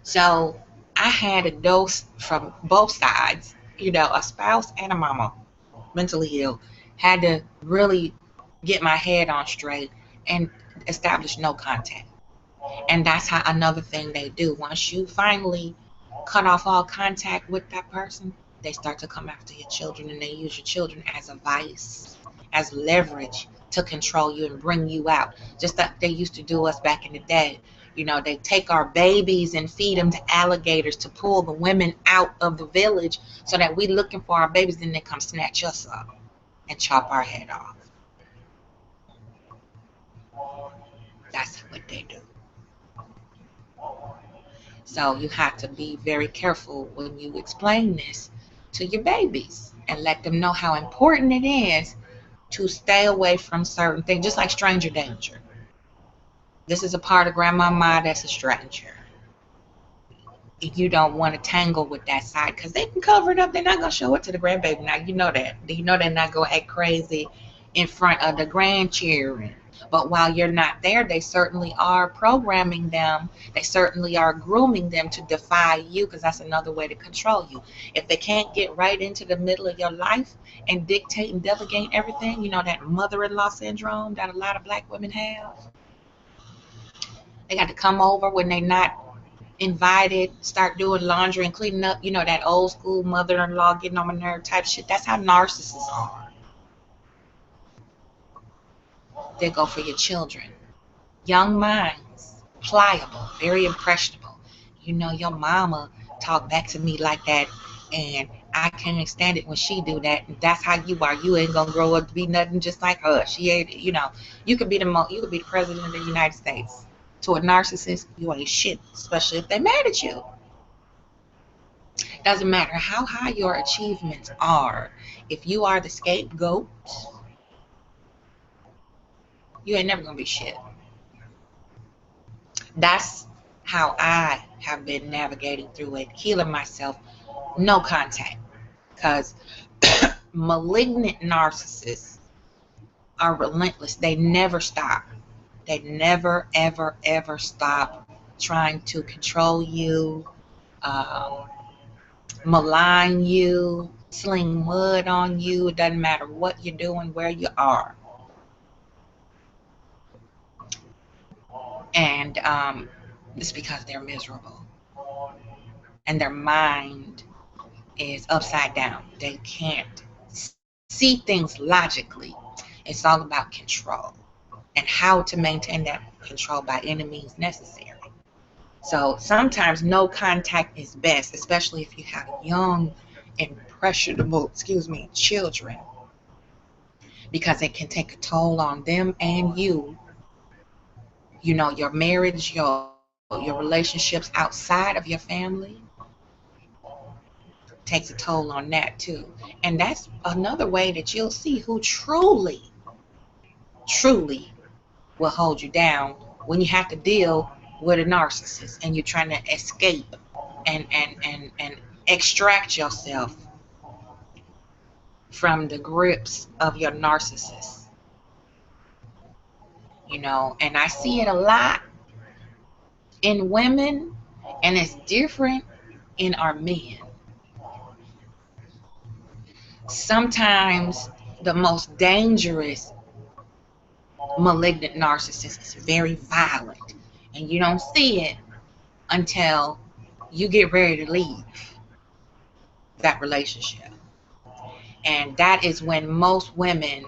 So I had a dose from both sides, you know, a spouse and a mama, mentally ill. Had to really get my head on straight and establish no contact. And that's how another thing they do. Once you finally cut off all contact with that person, they start to come after your children, and they use your children as a vice, as leverage to control you and bring you out. Just like they used to do us back in the day. You know, they take our babies and feed them to alligators to pull the women out of the village so that we looking for our babies, then they come snatch us up and chop our head off. That's what they do. So you have to be very careful when you explain this to your babies and let them know how important it is to stay away from certain things, just like stranger danger. This is a part of grandma's mind that's a stranger. You don't want to tangle with that side because they can cover it up. They're not going to show it to the grandbaby. Now, you know that. You know they're not going to act crazy in front of the grandchildren. But while you're not there, they certainly are programming them. They certainly are grooming them to defy you, because that's another way to control you. If they can't get right into the middle of your life and dictate and delegate everything, you know, that mother-in-law syndrome that a lot of black women have. They got to come over when they're not invited, start doing laundry and cleaning up, you know, that old school mother-in-law getting on my nerve type shit. That's how narcissists are. They go for your children. Young minds, pliable, very impressionable. You know, your mama talk back to me like that, and I can't stand it when she do that. And that's how you are. You ain't gonna grow up to be nothing just like her. She ain't, you know. You could be the president of the United States. To a narcissist, you ain't shit, especially if they're mad at you. Doesn't matter how high your achievements are. If you are the scapegoat, you ain't never gonna be shit. That's how I have been navigating through it, healing myself, no contact. Because malignant narcissists are relentless. They never stop. They never, ever, ever stop trying to control you, malign you, sling mud on you. It doesn't matter what you're doing, where you are. And it's because they're miserable. And their mind is upside down. They can't see things logically. It's all about control and how to maintain that control by any means necessary. So sometimes no contact is best, especially if you have young, impressionable, children, because it can take a toll on them and you. You know, your marriage, your relationships outside of your family takes a toll on that too. And that's another way that you'll see who truly will hold you down, when you have to deal with a narcissist and you're trying to escape and extract yourself from the grips of your narcissist. You know, and I see it a lot in women, and it's different in our men. Sometimes the most dangerous malignant narcissist is very violent, and you don't see it until you get ready to leave that relationship. And that is when most women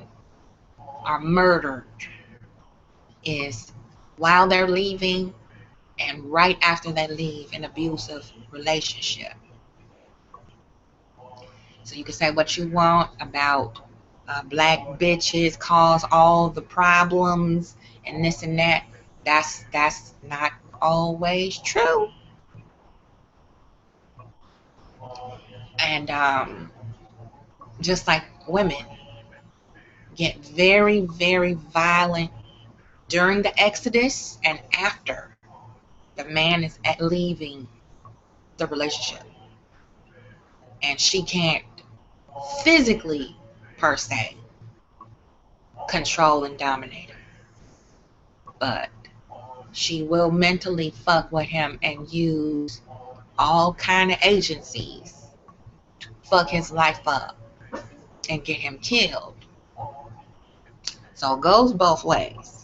are murdered, is while they're leaving and right after they leave an abusive relationship. So you can say what you want about black bitches cause all the problems and this and that. That's not always true. And just like women get very, very violent during the exodus and after the man is leaving the relationship, and she can't physically per se control and dominate him, but she will mentally fuck with him and use all kind of agencies to fuck his life up and get him killed. So it goes both ways.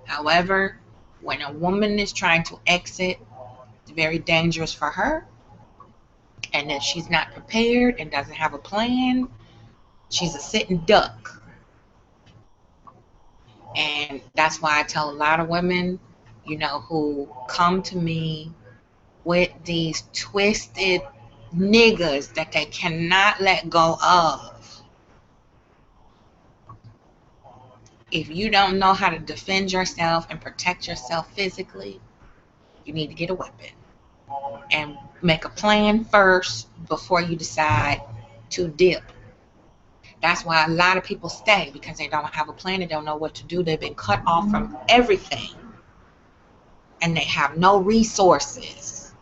However, when a woman is trying to exit, it's very dangerous for her. And if she's not prepared and doesn't have a plan, she's a sitting duck. And that's why I tell a lot of women, you know, who come to me with these twisted niggas that they cannot let go of. If you don't know how to defend yourself and protect yourself physically, you need to get a weapon and make a plan first before you decide to dip. That's why a lot of people stay, because they don't have a plan. They don't know what to do. They've been cut off from everything, and they have no resources,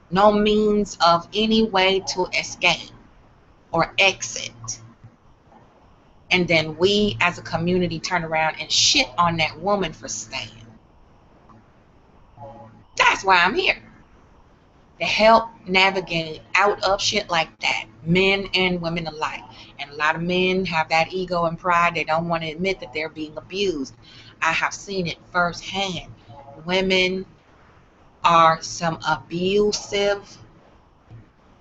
no means of any way to escape or exit. and then we as a community turn around and shit on that woman for staying. That's why I'm here, to help navigate out of shit like that, men and women alike. And a lot of men have that ego and pride. They don't want to admit that they're being abused. I have seen it firsthand. Women are some abusive,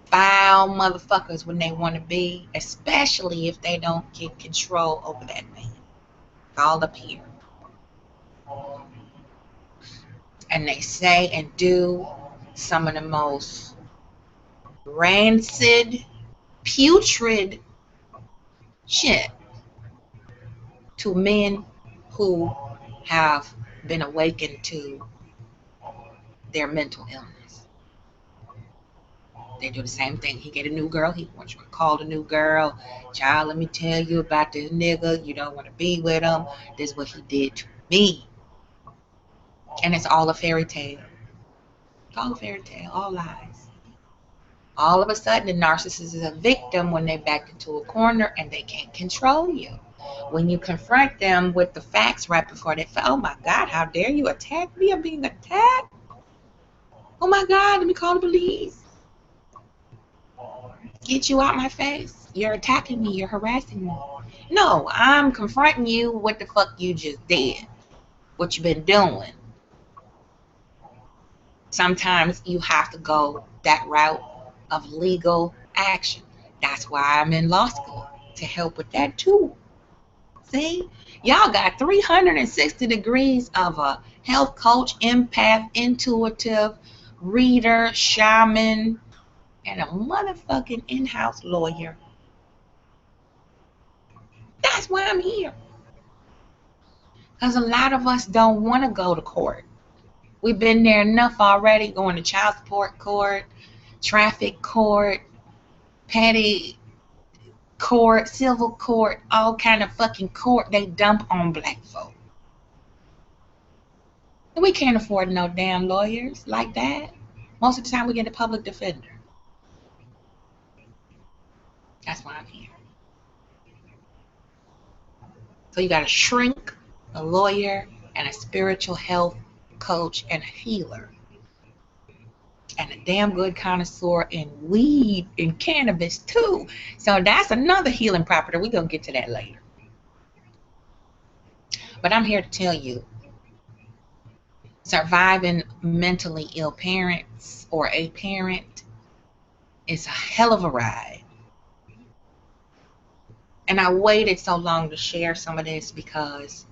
foul motherfuckers when they want to be, especially if they don't get control over that man. All up here. And they say and do some of the most rancid, putrid shit to men who have been awakened to their mental illness. They do the same thing. He get a new girl. He wants to call the new girl. Child, let me tell you about this nigga. You don't want to be with him. This is what he did to me. And it's all a fairy tale. It's all a fairy tale. All lies. All of a sudden, the narcissist is a victim when they back into a corner and they can't control you. When you confront them with the facts right before they fall, oh my God, how dare you attack me? I'm being attacked. Oh my God, let me call the police. Get you out my face. You're attacking me. You're harassing me. No, I'm confronting you. What the fuck you just did. What you been doing. Sometimes you have to go that route of legal action. That's why I'm in law school, to help with that too. See? Y'all got 360 degrees of a health coach, empath, intuitive, reader, shaman, and a motherfucking in-house lawyer. That's why I'm here. Because a lot of us don't want to go to court. We've been there enough already, going to child support court, traffic court, petty court, civil court, all kind of fucking court they dump on black folk. And we can't afford no damn lawyers like that. Most of the time we get a public defender. That's why I'm here. So you got a shrink, a lawyer, and a spiritual health coach and healer. And a damn good connoisseur in weed and cannabis too. So that's another healing property. We're going to get to that later. But I'm here to tell you, surviving mentally ill parents or a parent is a hell of a ride. And I waited so long to share some of this because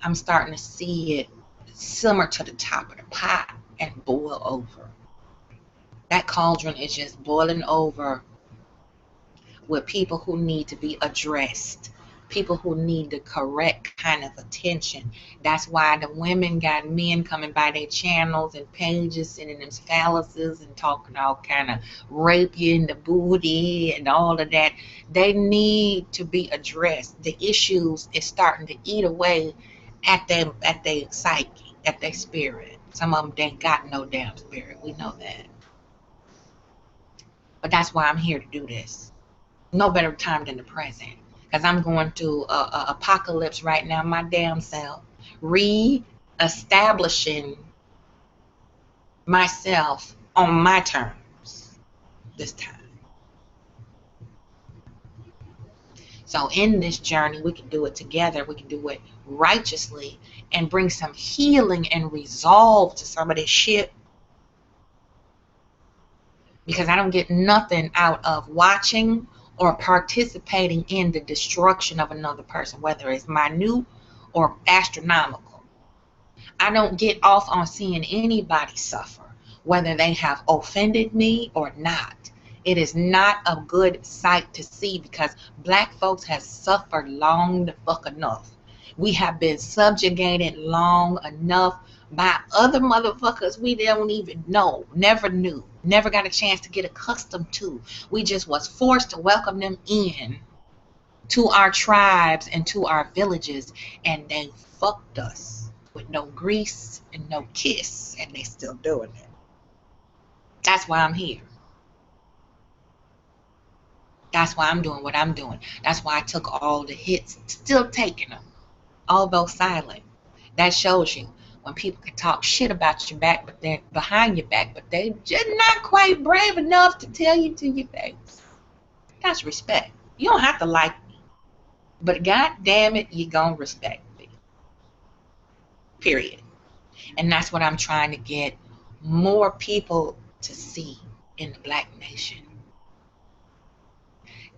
I'm starting to see it simmer to the top of the pot and boil over. That cauldron is just boiling over with people who need to be addressed, people who need the correct kind of attention. That's why the women got men coming by their channels and pages, sending them phalluses and talking all kind of rape you in the booty and all of that. They need to be addressed. The issues is starting to eat away at their psyche, at their spirit. Some of them ain't got no damn spirit. We know that. But that's why I'm here to do this. No better time than the present. Because I'm going through a apocalypse right now, my damn self. Re-establishing myself on my terms this time. So in this journey, we can do it together. We can do it righteously and bring some healing and resolve to some of this shit. Because I don't get nothing out of watching or participating in the destruction of another person, whether it's minute or astronomical. I don't get off on seeing anybody suffer, whether they have offended me or not. It is not a good sight to see because black folks have suffered long the fuck enough. We have been subjugated long enough by other motherfuckers we don't even know, never knew, never got a chance to get accustomed to. We just was forced to welcome them in to our tribes and to our villages, and they fucked us with no grease and no kiss, and they still doing it. That's why I'm here. That's why I'm doing what I'm doing. That's why I took all the hits, still taking them, although silent. That shows you when people can talk shit about your back, but they're behind your back, but they just not quite brave enough to tell you to your face. That's respect. You don't have to like me, but god damn it, you gonna respect me. Period. And that's what I'm trying to get more people to see in the Black nation.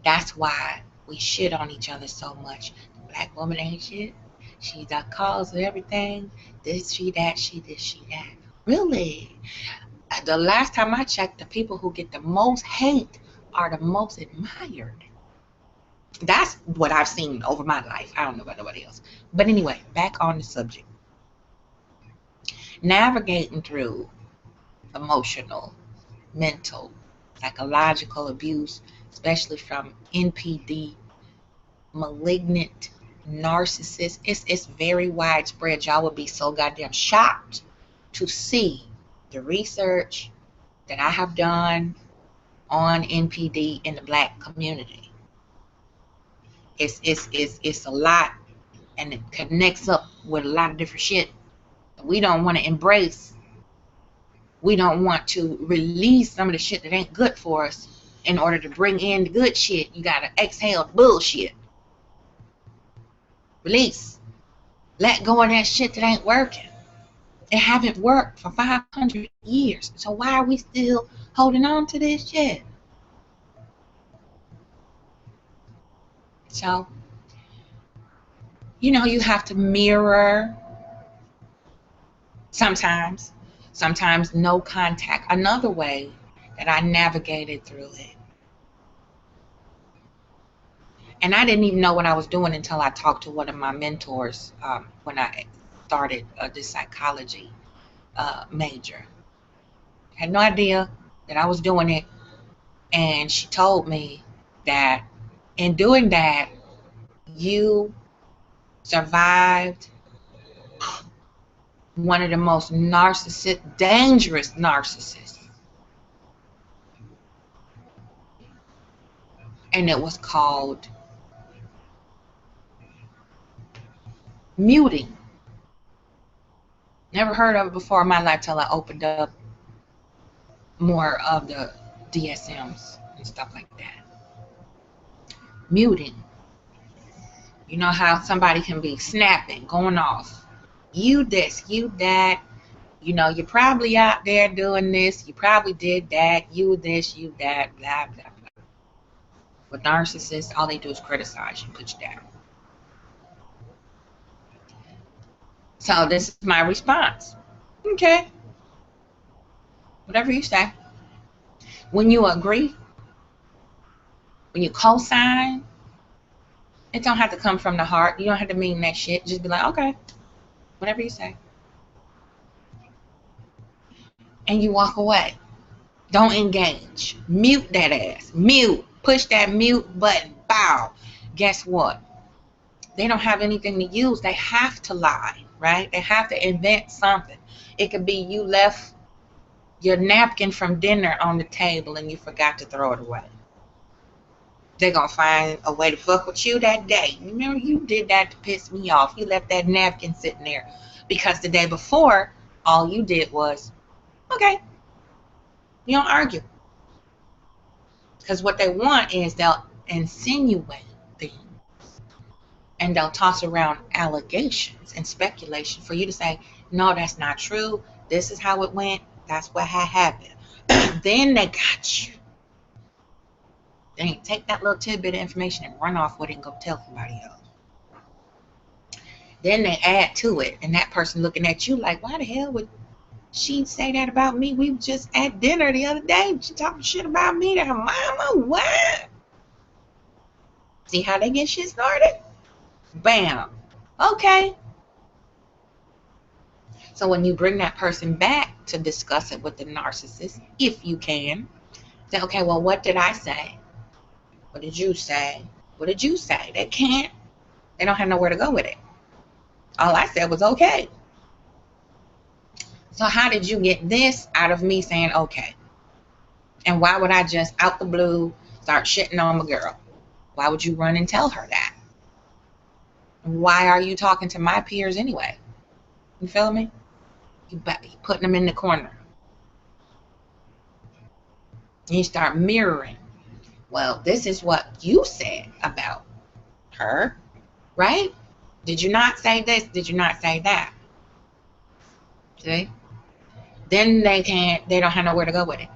That's why we shit on each other so much. The Black woman ain't shit. She's the cause of everything. This, she, that, she, this, she, that. Really? The last time I checked, the people who get the most hate are the most admired. That's what I've seen over my life. I don't know about nobody else. But anyway, back on the subject. Navigating through emotional, mental, psychological abuse, especially from NPD, malignant narcissists, it's very widespread. Y'all would be so goddamn shocked to see the research that I have done on NPD in the Black community. It's a lot, and it connects up with a lot of different shit that we don't want to embrace. We don't want to release some of the shit that ain't good for us in order to bring in the good shit. You gotta exhale the bullshit. Release. Let go of that shit that ain't working. It haven't worked for 500 years. So why are we still holding on to this shit? So, you know, you have to mirror sometimes. Sometimes no contact. Another way that I navigated through it. And I didn't even know what I was doing until I talked to one of my mentors when I started this psychology major. Had no idea that I was doing it. And she told me that in doing that, you survived one of the most dangerous narcissists. And it was called muting. Never heard of it before in my life till I opened up more of the DSMs and stuff like that. Muting. You know how somebody can be snapping, going off. You this, you that. You know, you're probably out there doing this. You probably did that. You this, you that, blah, blah, blah. With narcissists, all they do is criticize you, put you down. So this is my response. Okay. Whatever you say. When you agree, when you co-sign, it don't have to come from the heart. You don't have to mean that shit. Just be like, okay, whatever you say. And you walk away. Don't engage. Mute that ass. Mute. Push that mute button. Bow. Guess what? They don't have anything to use. They have to lie, right? They have to invent something. It could be you left your napkin from dinner on the table and you forgot to throw it away. They're going to find a way to fuck with you that day. Remember, you did that to piss me off. You left that napkin sitting there because the day before, all you did was, okay, you don't argue. Because what they want is they'll insinuate things and they'll toss around allegations and speculation for you to say, no, that's not true. This is how it went. That's what had happened. Then they got you. They take that little tidbit of information and run off with it and go tell somebody else. Then they add to it, and that person looking at you like, why the hell would she say that about me? We were just at dinner the other day. She talking shit about me to her mama. What? See how they get shit started? Bam. Okay. So when you bring that person back to discuss it with the narcissist, if you can, say, okay, well, what did I say? What did you say? What did you say? They can't. They don't have nowhere to go with it. All I said was okay. So how did you get this out of me saying okay? And why would I just out the blue start shitting on my girl. Why would you run and tell her that? Why are you talking to my peers anyway? You feel me? You putting them in the corner. You start mirroring. Well, this is what you said about her, right? Did you not say this? Did you not say that? See? Then they don't have nowhere to go with it.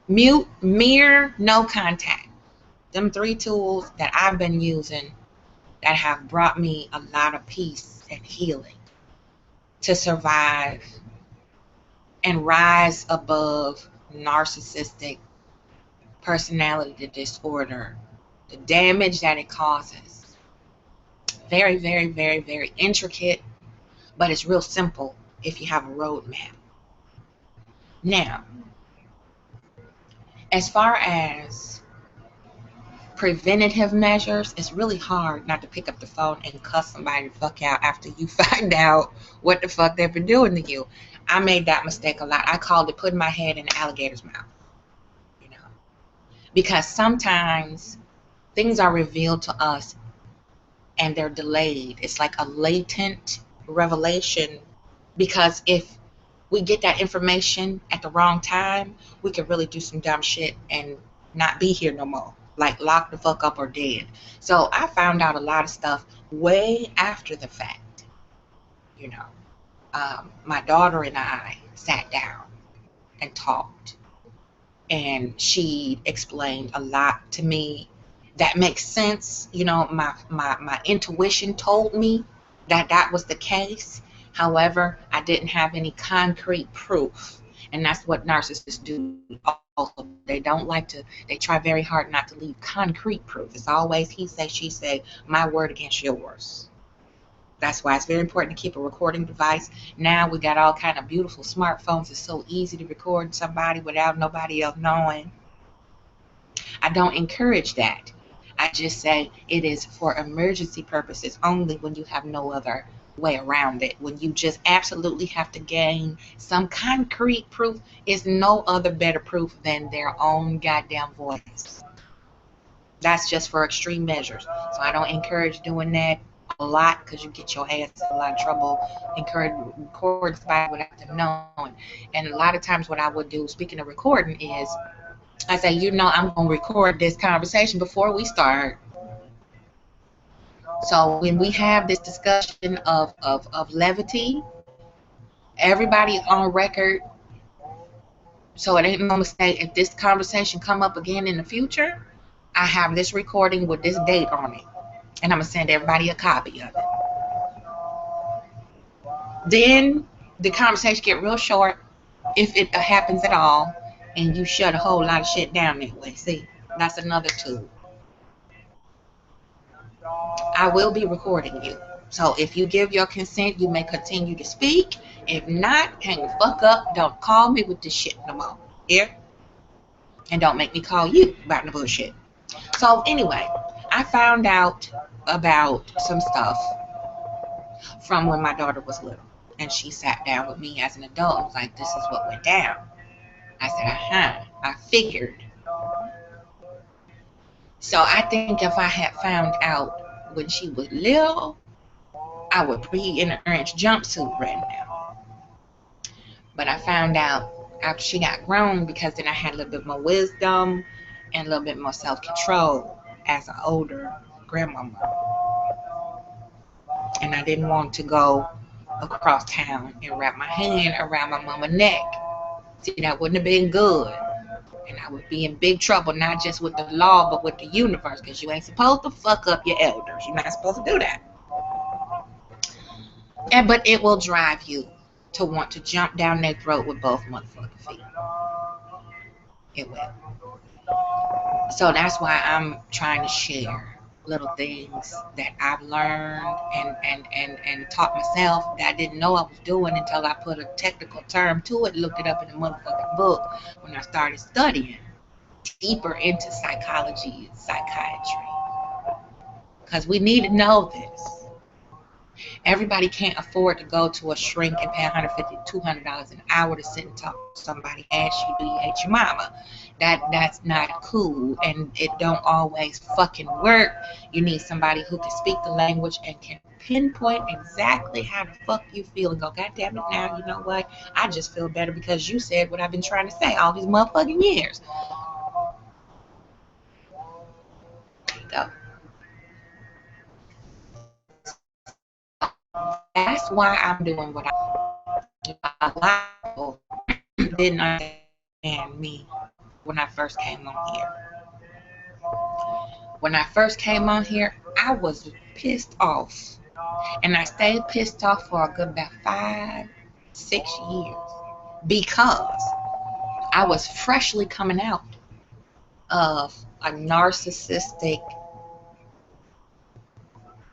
Mute, mirror, no contact. Them 3 tools that I've been using that have brought me a lot of peace and healing to survive and rise above narcissistic personality disorder, the damage that it causes. Very, very, very, very intricate, but it's real simple if you have a roadmap. Now, as far as preventative measures, it's really hard not to pick up the phone and cuss somebody the fuck out after you find out what the fuck they've been doing to you. I made that mistake a lot. I called it putting my head in an alligator's mouth, you know, because sometimes things are revealed to us and they're delayed. It's like a latent revelation, because if we get that information at the wrong time, we could really do some dumb shit and not be here no more, like lock the fuck up or dead. So I found out a lot of stuff way after the fact. You know, my daughter and I sat down and talked, and she explained a lot to me that makes sense. You know, my intuition told me that that was the case. However, I didn't have any concrete proof. And that's what narcissists do also. They don't like to, they try very hard not to leave concrete proof. It's always he say, she say, my word against yours. That's why it's very important to keep a recording device. Now we got all kind of beautiful smartphones. It's so easy to record somebody without nobody else knowing. I don't encourage that. I just say it is for emergency purposes only, when you have no other way around it. When you just absolutely have to gain some concrete proof, is no other better proof than their own goddamn voice. That's just for extreme measures. So I don't encourage doing that a lot, because you get your ass in a lot of trouble. Encourage record somebody without them knowing. And a lot of times what I would do, speaking of recording, is I say, you know, I'm going to record this conversation before we start. So when we have this discussion of levity, everybody on record, so it ain't no mistake. If this conversation come up again in the future, I have this recording with this date on it, and I'm going to send everybody a copy of it. Then the conversation get real short, if it happens at all, and you shut a whole lot of shit down that way. See, that's another tool. I will be recording you. So if you give your consent, you may continue to speak. If not, hang the fuck up. Don't call me with this shit no more. Here? And don't make me call you about the bullshit. So anyway, I found out about some stuff from when my daughter was little. And she sat down with me as an adult and was like, this is what went down. I said, I figured. So I think if I had found out when she was little, I would be in an orange jumpsuit right now. But I found out after she got grown, because then I had a little bit more wisdom and a little bit more self-control as an older grandmama. And I didn't want to go across town and wrap my hand around my mama's neck. See, that wouldn't have been good. And I would be in big trouble, not just with the law, but with the universe, because you ain't supposed to fuck up your elders. You're not supposed to do that. But it will drive you to want to jump down their throat with both motherfucking feet. It will. So that's why I'm trying to share little things that I've learned and taught myself that I didn't know I was doing until I put a technical term to it, looked it up in the motherfucking book when I started studying deeper into psychology and psychiatry. Because we need to know this. Everybody can't afford to go to a shrink and pay $150, $200 an hour to sit and talk to somebody, ask you, do you hate your mama? That's not cool, and it don't always fucking work. You need somebody who can speak the language and can pinpoint exactly how the fuck you feel and go, God damn it, now you know what? I just feel better because you said what I've been trying to say all these motherfucking years. There you go. That's why I'm doing what I a lot of people didn't understand me when I first came on here. When I first came on here, I was pissed off. And I stayed pissed off for a good about 5, 6 years because I was freshly coming out of a narcissistic,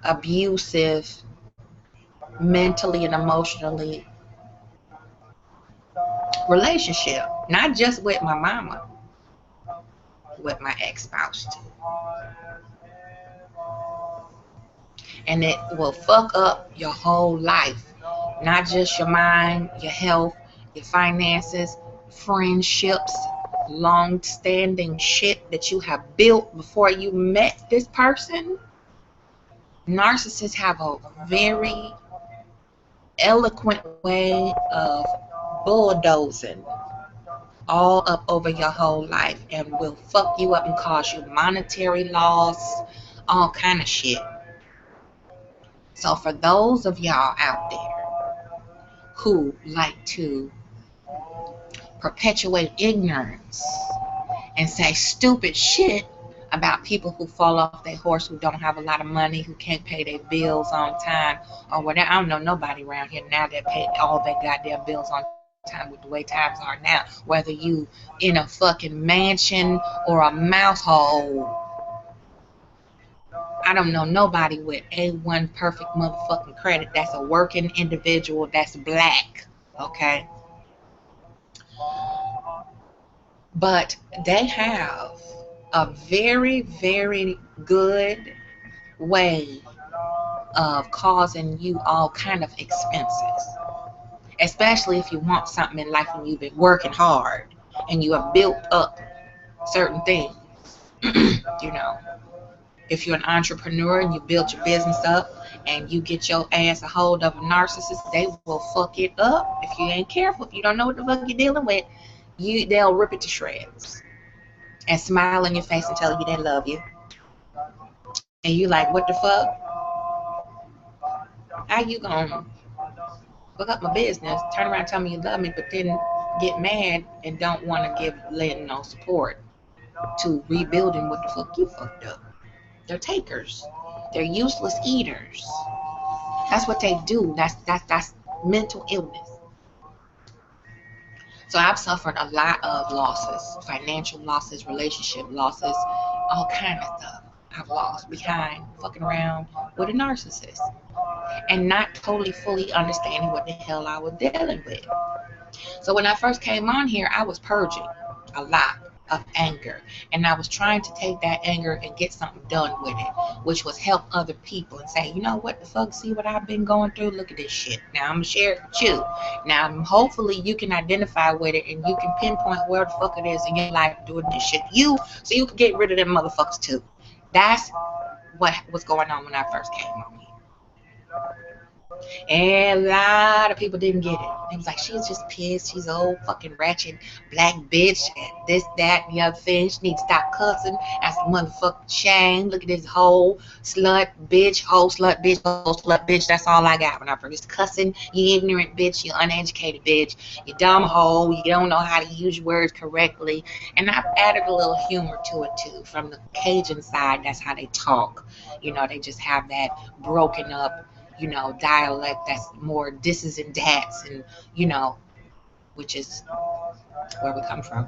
abusive, mentally and emotionally relationship. Not just with my mama, with my ex-spouse too. And it will fuck up your whole life. Not just your mind, your health, your finances, friendships, long-standing shit that you have built before you met this person. Narcissists have a very eloquent way of bulldozing all up over your whole life and will fuck you up and cause you monetary loss, all kind of shit. So for those of y'all out there who like to perpetuate ignorance and say stupid shit about people who fall off their horse, who don't have a lot of money, who can't pay their bills on time or whatever. I don't know nobody around here now that pay all their goddamn bills on time with the way times are now. Whether you in a fucking mansion or a mouse hole, I don't know nobody with A1 perfect motherfucking credit that's a working individual that's black, okay? But they have a very, very good way of causing you all kind of expenses, especially if you want something in life and you've been working hard and you have built up certain things. You know, if you're an entrepreneur and you build your business up and you get your ass a hold of a narcissist, they will fuck it up if you ain't careful. If you don't know what the fuck you're dealing with, they'll rip it to shreds and smile in your face and tell you they love you. And you like, what the fuck? How you gonna fuck up my business, turn around and tell me you love me, but then get mad and don't want to give Lynn no support to rebuilding what the fuck you fucked up? They're takers. They're useless eaters. That's what they do. That's mental illness. So I've suffered a lot of losses, financial losses, relationship losses, all kind of stuff I've lost behind fucking around with a narcissist and not totally fully understanding what the hell I was dealing with. So when I first came on here, I was purging a lot of anger, and I was trying to take that anger and get something done with it, which was help other people and say, you know what the fuck, see what I've been going through, look at this shit, now I'm gonna share it with you. Now hopefully you can identify with it and you can pinpoint where the fuck it is in your life doing this shit so you can get rid of them motherfuckers too. That's what was going on when I first came on here. And a lot of people didn't get it. It was like, she's just pissed. She's old fucking ratchet black bitch and this, that, and the other thing. She needs to stop cussing. That's a motherfucking shame. Look at this whole slut bitch, whole slut bitch, whole slut bitch. That's all I got when I first cussing. You ignorant bitch, you uneducated bitch, you dumb hoe, you don't know how to use your words correctly. And I've added a little humor to it too. From the Cajun side, that's how they talk. You know, they just have that broken up, you know, dialect that's more thises and that's, and you know, which is where we come from.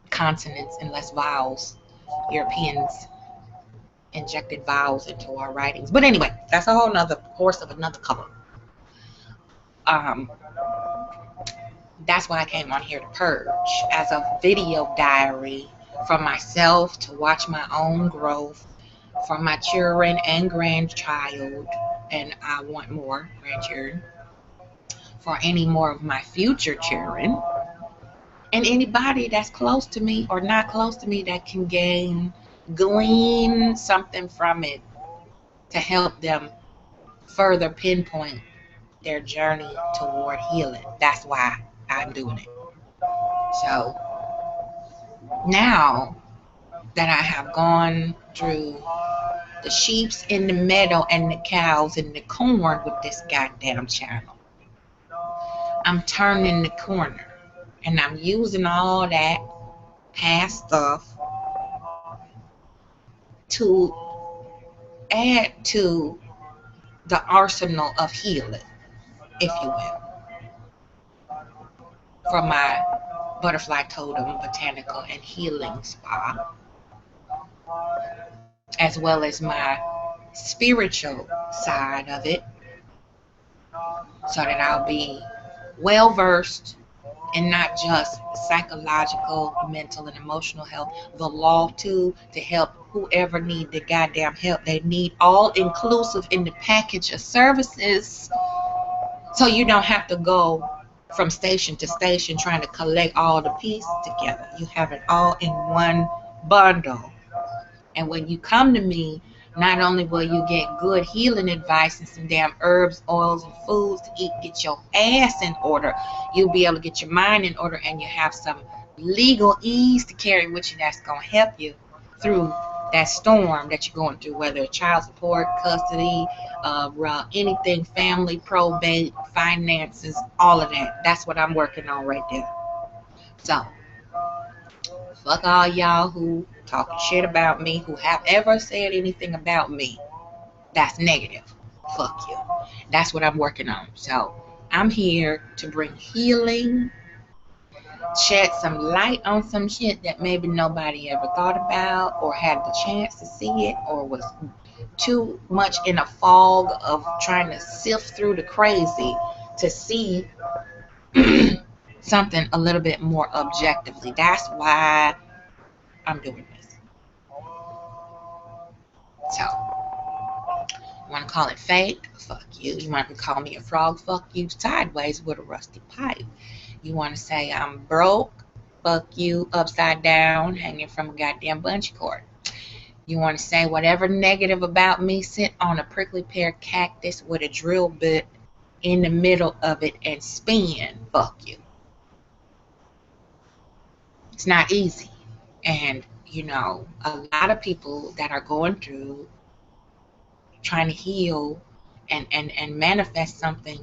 Consonants and less vowels. Europeans injected vowels into our writings. But anyway, that's a whole nother horse of another color. That's why I came on here to purge as a video diary for myself, to watch my own growth, for my children and grandchild, and I want more grandchildren, for any more of my future children, and anybody that's close to me or not close to me that can glean something from it to help them further pinpoint their journey toward healing. That's why I'm doing it. So now that I have gone through the sheeps in the meadow and the cows in the corn with this goddamn channel, I'm turning the corner, and I'm using all that past stuff to add to the arsenal of healing, if you will, from my Butterfly Totem Botanical and Healing Spa, as well as my spiritual side of it, so that I'll be well versed in not just psychological, mental, and emotional health, the law too, to help whoever need the goddamn help they need, all inclusive in the package of services, so you don't have to go from station to station trying to collect all the pieces together. You have it all in one bundle. And when you come to me, not only will you get good healing advice and some damn herbs, oils, and foods to eat, get your ass in order, you'll be able to get your mind in order, and you have some legal ease to carry with you that's going to help you through that storm that you're going through, whether it's child support, custody, anything, family, probate, finances, all of that. That's what I'm working on right there. So, fuck all y'all who talking shit about me, who have ever said anything about me that's negative. Fuck you. That's what I'm working on. So I'm here to bring healing, shed some light on some shit that maybe nobody ever thought about or had the chance to see it, or was too much in a fog of trying to sift through the crazy to see something a little bit more objectively. That's why I'm doing this. So, you want to call it fake? Fuck you. You want to call me a frog? Fuck you sideways with a rusty pipe. You want to say I'm broke? Fuck you upside down hanging from a goddamn bungee cord. You want to say whatever negative about me, sit on a prickly pear cactus with a drill bit in the middle of it and spin? Fuck you. It's not easy. And, you know, a lot of people that are going through trying to heal and manifest something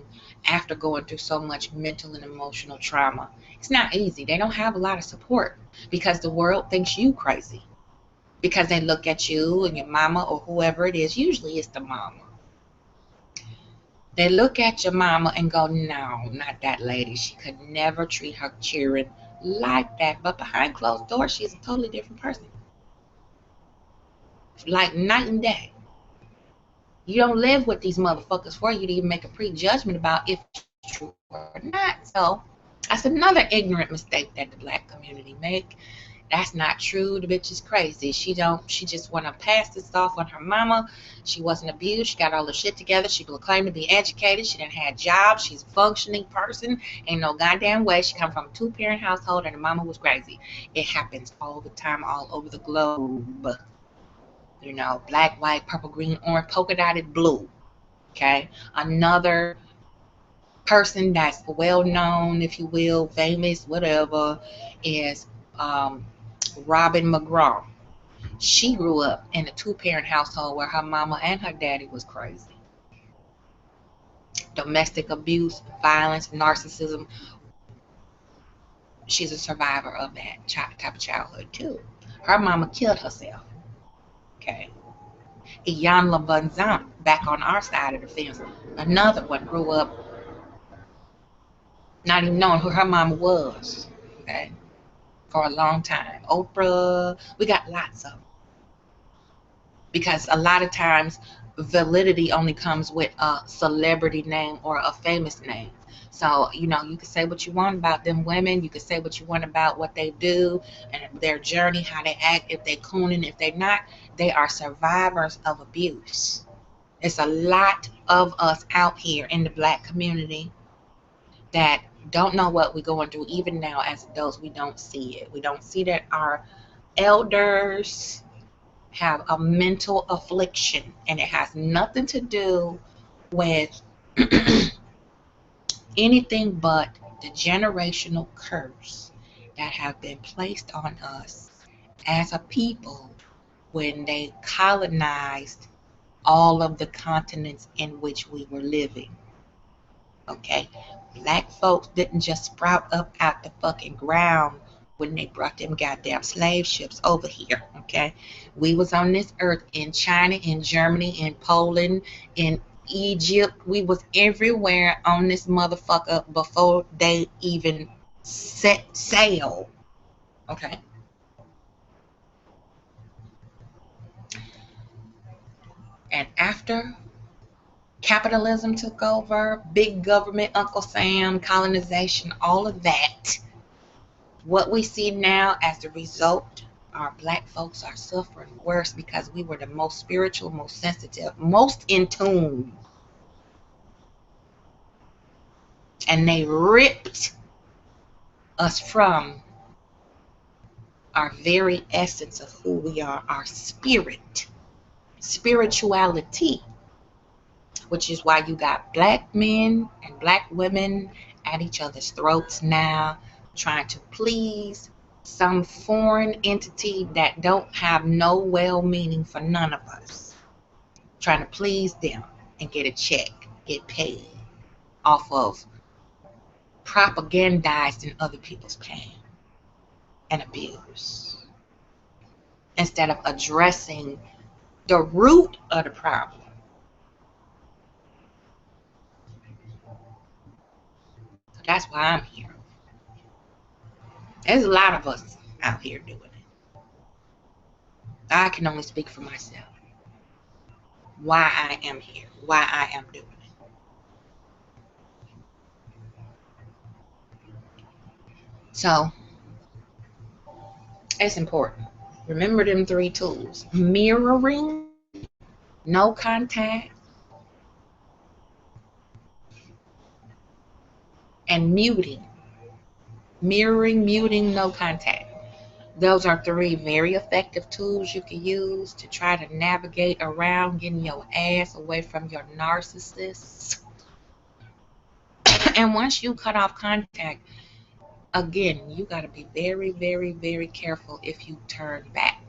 after going through so much mental and emotional trauma, it's not easy. They don't have a lot of support because the world thinks you crazy, because they look at you and your mama or whoever it is. Usually it's the mama. They look at your mama and go, no, not that lady. She could never treat her children like that. But behind closed doors, she's a totally different person. Like night and day. You don't live with these motherfuckers for you to even make a prejudgment about if it's true or not. So that's another ignorant mistake that the black community make. That's not true. The bitch is crazy. She just want to pass this off on her mama. She wasn't abused. She got all her shit together. She claimed to be educated. She didn't have jobs. She's a functioning person. Ain't no goddamn way. She come from a 2-parent household and her mama was crazy. It happens all the time, all over the globe. You know, black, white, purple, green, orange, polka dotted, blue. Okay? Another person that's well known, if you will, famous, whatever, is Robin McGraw. She grew up in a 2-parent household where her mama and her daddy was crazy. Domestic abuse, violence, narcissism. She's a survivor of that type of childhood too. Her mama killed herself. Okay. Iyanla Vanzant, back on our side of the fence, another one, grew up not even knowing who her mama was. Okay. For a long time. Oprah, we got lots of them. Because a lot of times validity only comes with a celebrity name or a famous name. So, you know, you can say what you want about them women. You can say what you want about what they do and their journey, how they act, if they're cooning, if they're not. They are survivors of abuse. It's a lot of us out here in the Black community that don't know what we're going through. Even now as adults, we don't see it. We don't see that our elders have a mental affliction, and it has nothing to do with anything but the generational curse that have been placed on us as a people when they colonized all of the continents in which we were living. Okay, Black folks didn't just sprout up out the fucking ground when they brought them goddamn slave ships over here. Okay, we was on this earth in China, in Germany, in Poland, in Egypt. We was everywhere on this motherfucker before they even set sail. Okay, and after capitalism took over, big government, Uncle Sam, colonization, all of that, what we see now as the result, our Black folks are suffering worse because we were the most spiritual, most sensitive, most in tune. And they ripped us from our very essence of who we are, our spirit, spirituality, which is why you got Black men and Black women at each other's throats now, trying to please some foreign entity that don't have no well meaning for none of us, trying to please them and get a check, get paid off of propagandizing other people's pain and abuse, instead of addressing the root of the problem. So that's why I'm here. There's a lot of us out here doing it. I can only speak for myself. Why I am here, why I am doing it. So it's important. Remember them 3 tools: mirroring, no contact, and muting. Mirroring, muting, no contact. Those are 3 very effective tools you can use to try to navigate around getting your ass away from your narcissists. And once you cut off contact, again, you got to be very, very, very careful if you turn back,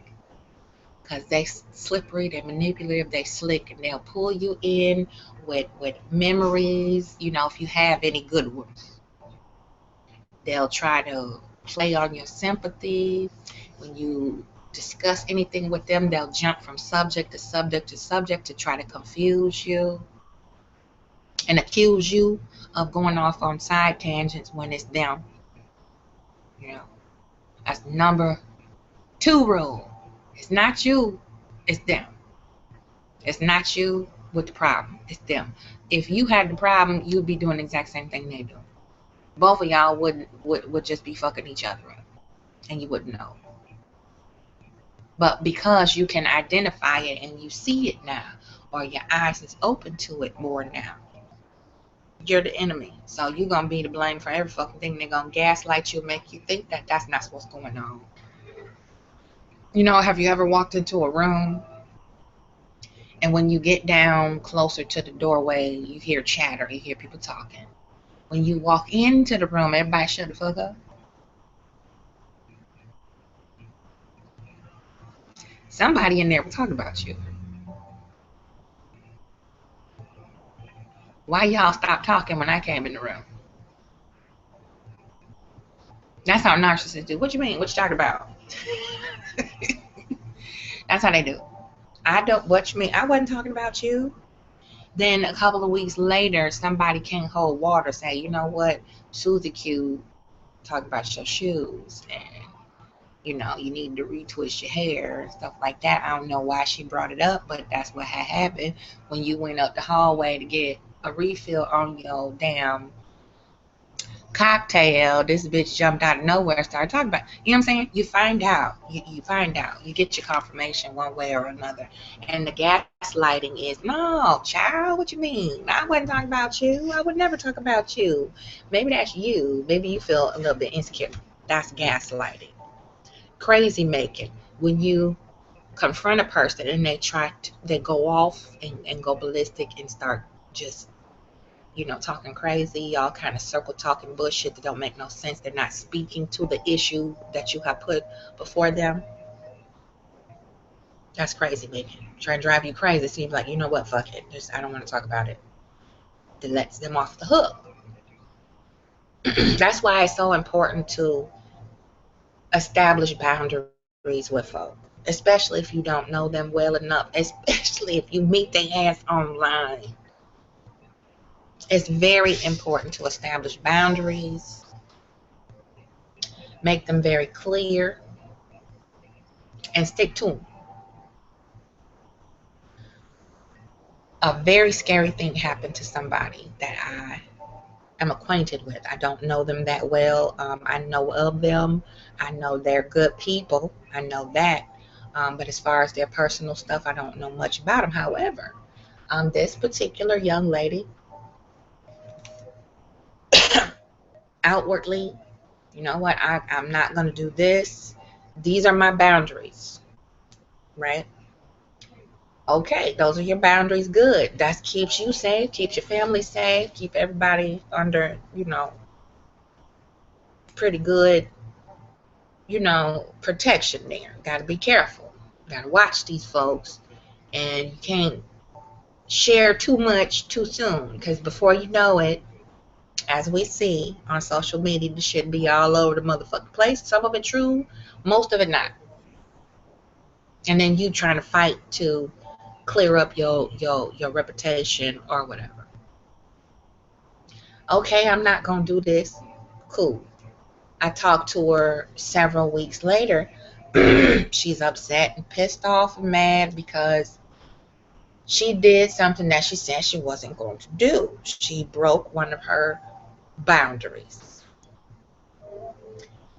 because they slippery, they manipulative, they slick, and they'll pull you in with memories, if you have any good ones. They'll try to play on your sympathy. When you discuss anything with them, they'll jump from subject to subject to subject to try to confuse you and accuse you of going off on side tangents when it's them. That's number 2 rule. It's not you, it's them. It's not you with the problem, it's them. If you had the problem, you'd be doing the exact same thing they do. Both of y'all would just be fucking each other up, and you wouldn't know. But because you can identify it and you see it now, or your eyes is open to it more now, you're the enemy. So you're going to be to blame for every fucking thing. They're going to gaslight you, make you think that that's not what's going on. Have you ever walked into a room, and when you get down closer to the doorway, you hear chatter, you hear people talking. When you walk into the room, everybody shut the fuck up. Somebody in there will talk about you. Why y'all stopped talking when I came in the room? That's how narcissists do. What you mean? What you talking about? That's how they do. What you mean? I wasn't talking about you. Then a couple of weeks later, somebody can't hold water, say, you know what, Susie Q talking about your shoes, and you need to retwist your hair and stuff like that. I don't know why she brought it up, but that's what had happened when you went up the hallway to get a refill on your damn cocktail, this bitch jumped out of nowhere and started talking about, you know what I'm saying? You find out. You find out. You get your confirmation one way or another. And the gaslighting is, no, child, what you mean? I wasn't talking about you. I would never talk about you. Maybe that's you. Maybe you feel a little bit insecure. That's gaslighting. Crazy making. When you confront a person and they go off and go ballistic and start just talking crazy, all kind of circle talking bullshit that don't make no sense. They're not speaking to the issue that you have put before them. That's crazy making. Trying to drive you crazy. So you're like, you know what, fuck it. I don't want to talk about it. That lets them off the hook. That's why it's so important to establish boundaries with folk, especially if you don't know them well enough, especially if you meet their ass online. It's very important to establish boundaries, make them very clear, and stick to them. A very scary thing happened to somebody that I am acquainted with. I don't know them that well. I know of them. I know they're good people. I know that. But as far as their personal stuff, I don't know much about them. However, this particular young lady outwardly, you know what, I'm not going to do this. These are my boundaries, right? Okay, those are your boundaries. Good. That keeps you safe, keeps your family safe, keep everybody under, pretty good, protection there. Got to be careful. Got to watch these folks. And you can't share too much too soon, because before you know it, as we see on social media, this shit be all over the motherfucking place. Some of it true, most of it not. And then you trying to fight to clear up your reputation or whatever. Okay, I'm not gonna do this. Cool. I talked to her several weeks later. She's upset and pissed off and mad because she did something that she said she wasn't going to do. She broke one of her boundaries.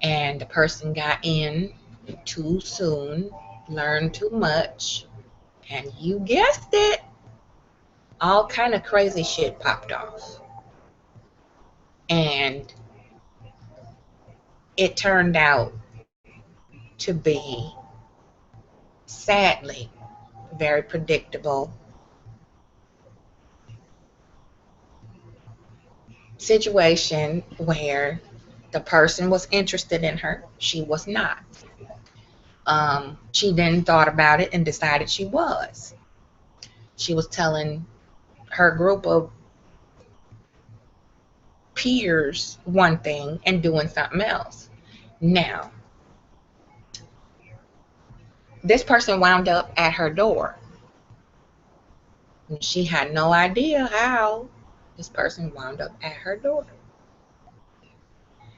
And the person got in too soon, learned too much, and you guessed it, all kind of crazy shit popped off. And it turned out to be, sadly, very predictable situation where the person was interested in her. She was not. She then thought about it and decided she was. She was telling her group of peers one thing and doing something else. Now, this person wound up at her door. And she had no idea how this person wound up at her door.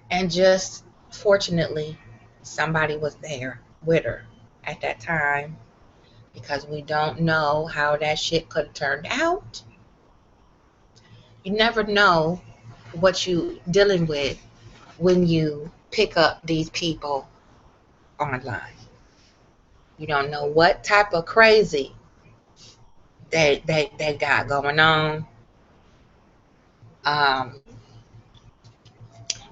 And just fortunately, somebody was there with her at that time, because we don't know how that shit could have turned out. You never know what you dealing with when you pick up these people online. You don't know what type of crazy they got going on.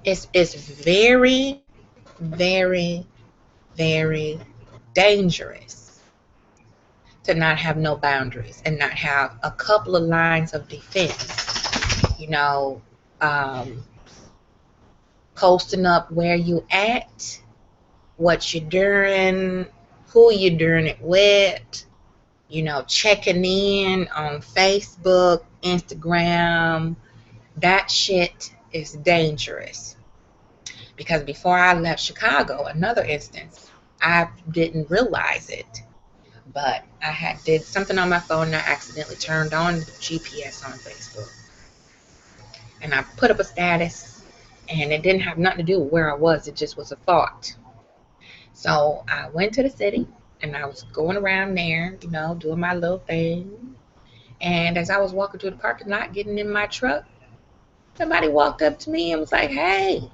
It's very, very, very dangerous to not have no boundaries and not have a couple of lines of defense. Posting up where you at, what you're doing, who you're doing it with, checking in on Facebook, Instagram. That shit is dangerous. Because before I left Chicago, another instance, I didn't realize it, but I did something on my phone and I accidentally turned on the GPS on Facebook. And I put up a status, and it didn't have nothing to do with where I was. It just was a thought. So I went to the city, and I was going around there, doing my little thing. And as I was walking through the parking lot, getting in my truck, Somebody walked up to me and was like, hey,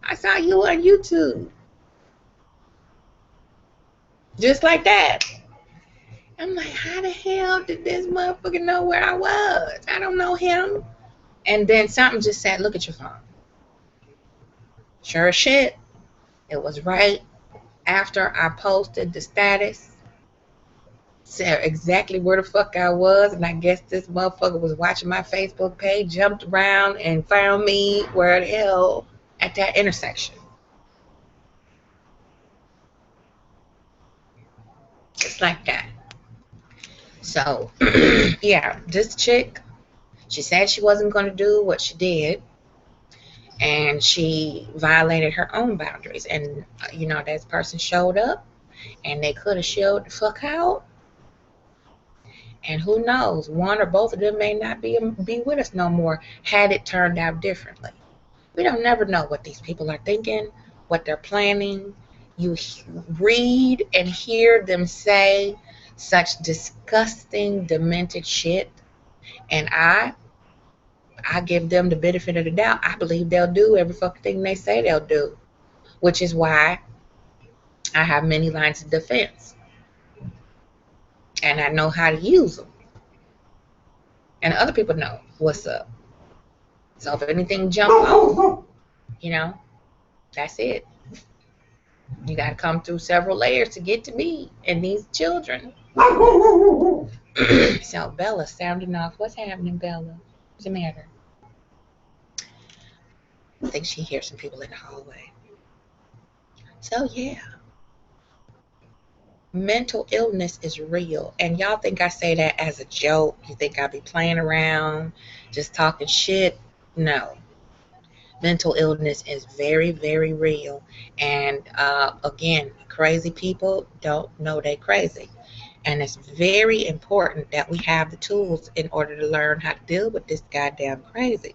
I saw you on YouTube. Just like that. I'm like, how the hell did this motherfucker know where I was? I don't know him. And then something just said, look at your phone. Sure as shit, it was right after I posted the status. Said exactly where the fuck I was, and I guess this motherfucker was watching my Facebook page, jumped around and found me where the hell at that intersection. Just like that. So yeah, this chick, she said she wasn't going to do what she did, and she violated her own boundaries. And you know, that person showed up, and they could have showed the fuck out. And who knows, one or both of them may not be with us no more had it turned out differently. We don't never know what these people are thinking, what they're planning. You read and hear them say such disgusting, demented shit, and I give them the benefit of the doubt. I believe they'll do every fucking thing they say they'll do, which is why I have many lines of defense, and I know how to use them, and other people know what's up. So if anything jump off, you know, that's it. You got to come through several layers to get to me and these children. So Bella sounding off. What's happening, Bella? What's the matter? I think she hears some people in the hallway. So yeah, mental illness is real, and y'all think I say that as a joke. You think I be playing around, just talking shit? No. Mental illness is very, very real. And again, crazy people don't know they crazy. And it's very important that we have the tools in order to learn how to deal with this goddamn crazy.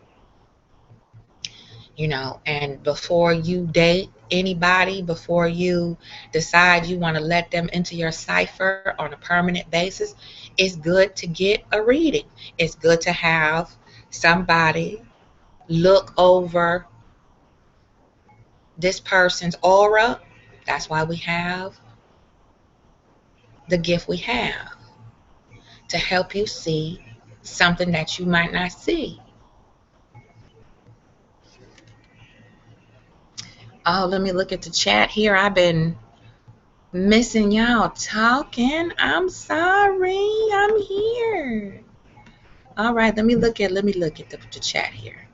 You know, and before you date anybody, before you decide you want to let them into your cipher on a permanent basis, it's good to get a reading. It's good to have somebody look over this person's aura. That's why we have the gift we have, to help you see something that you might not see. Oh, let me look at the chat here. I've been missing y'all talking. I'm sorry. I'm here. All right, let me look at the chat here.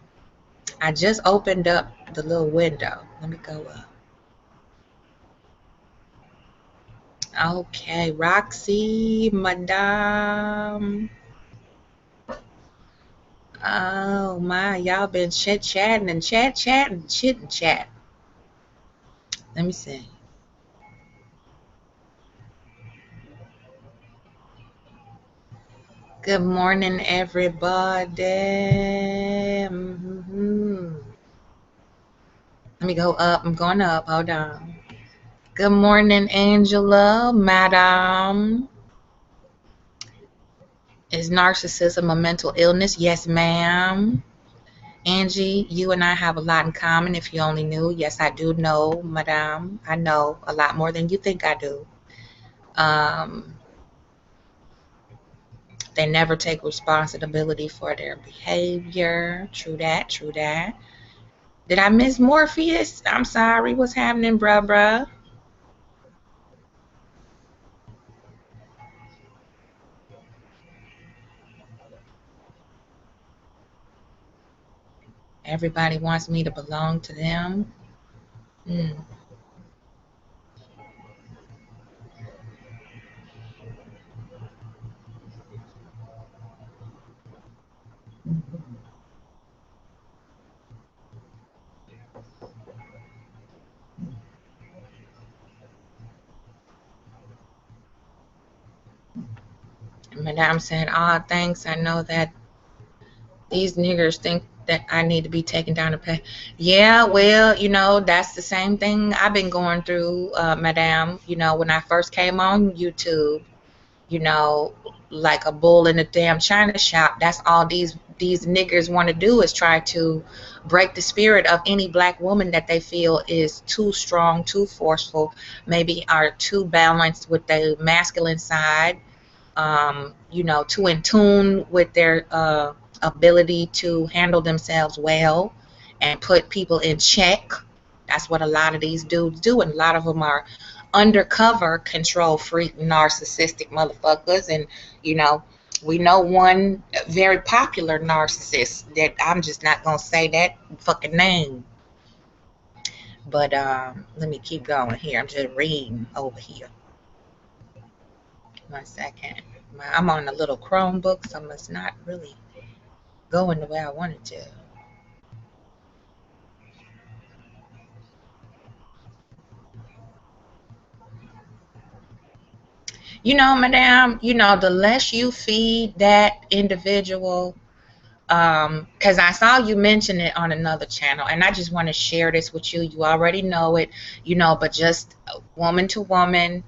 I just opened up the little window. Let me go up. Okay, Roxy, Madame. Oh my, y'all been chit-chatting and chat-chatting, chit-chat. Let me see. Good morning, everybody. Let me go up. I'm going up. Hold on. Good morning, Angela, Madam. Is narcissism a mental illness? Yes, ma'am. Angie, you and I have a lot in common, if you only knew. Yes, I do know, Madam. I know a lot more than you think I do. They never take responsibility for their behavior. True that, true that. Did I miss Morpheus? I'm sorry. What's happening, bruh? Everybody wants me to belong to them. Madame said, "Ah, thanks. I know that these niggers think that I need to be taken down to pay." Yeah, well, you know, that's the same thing I've been going through, Madame. You know, when I first came on YouTube, you know, like a bull in a damn china shop. That's all these these niggers want to do is try to break the spirit of any black woman that they feel is too strong, too forceful, maybe are too balanced with the masculine side, you know, too in tune with their ability to handle themselves well and put people in check. That's what a lot of these dudes do, and a lot of them are undercover control freak narcissistic motherfuckers. And you know, we know one very popular narcissist that I'm just not gonna say that fucking name. But let me keep going here. I'm just reading over here. 1 second. I'm on a little Chromebook, so it's not really going the way I wanted to. You know, madam, you know, the less you feed that individual, because I saw you mention it on another channel, and I just want to share this with you. You already know it, you know, but just woman to woman,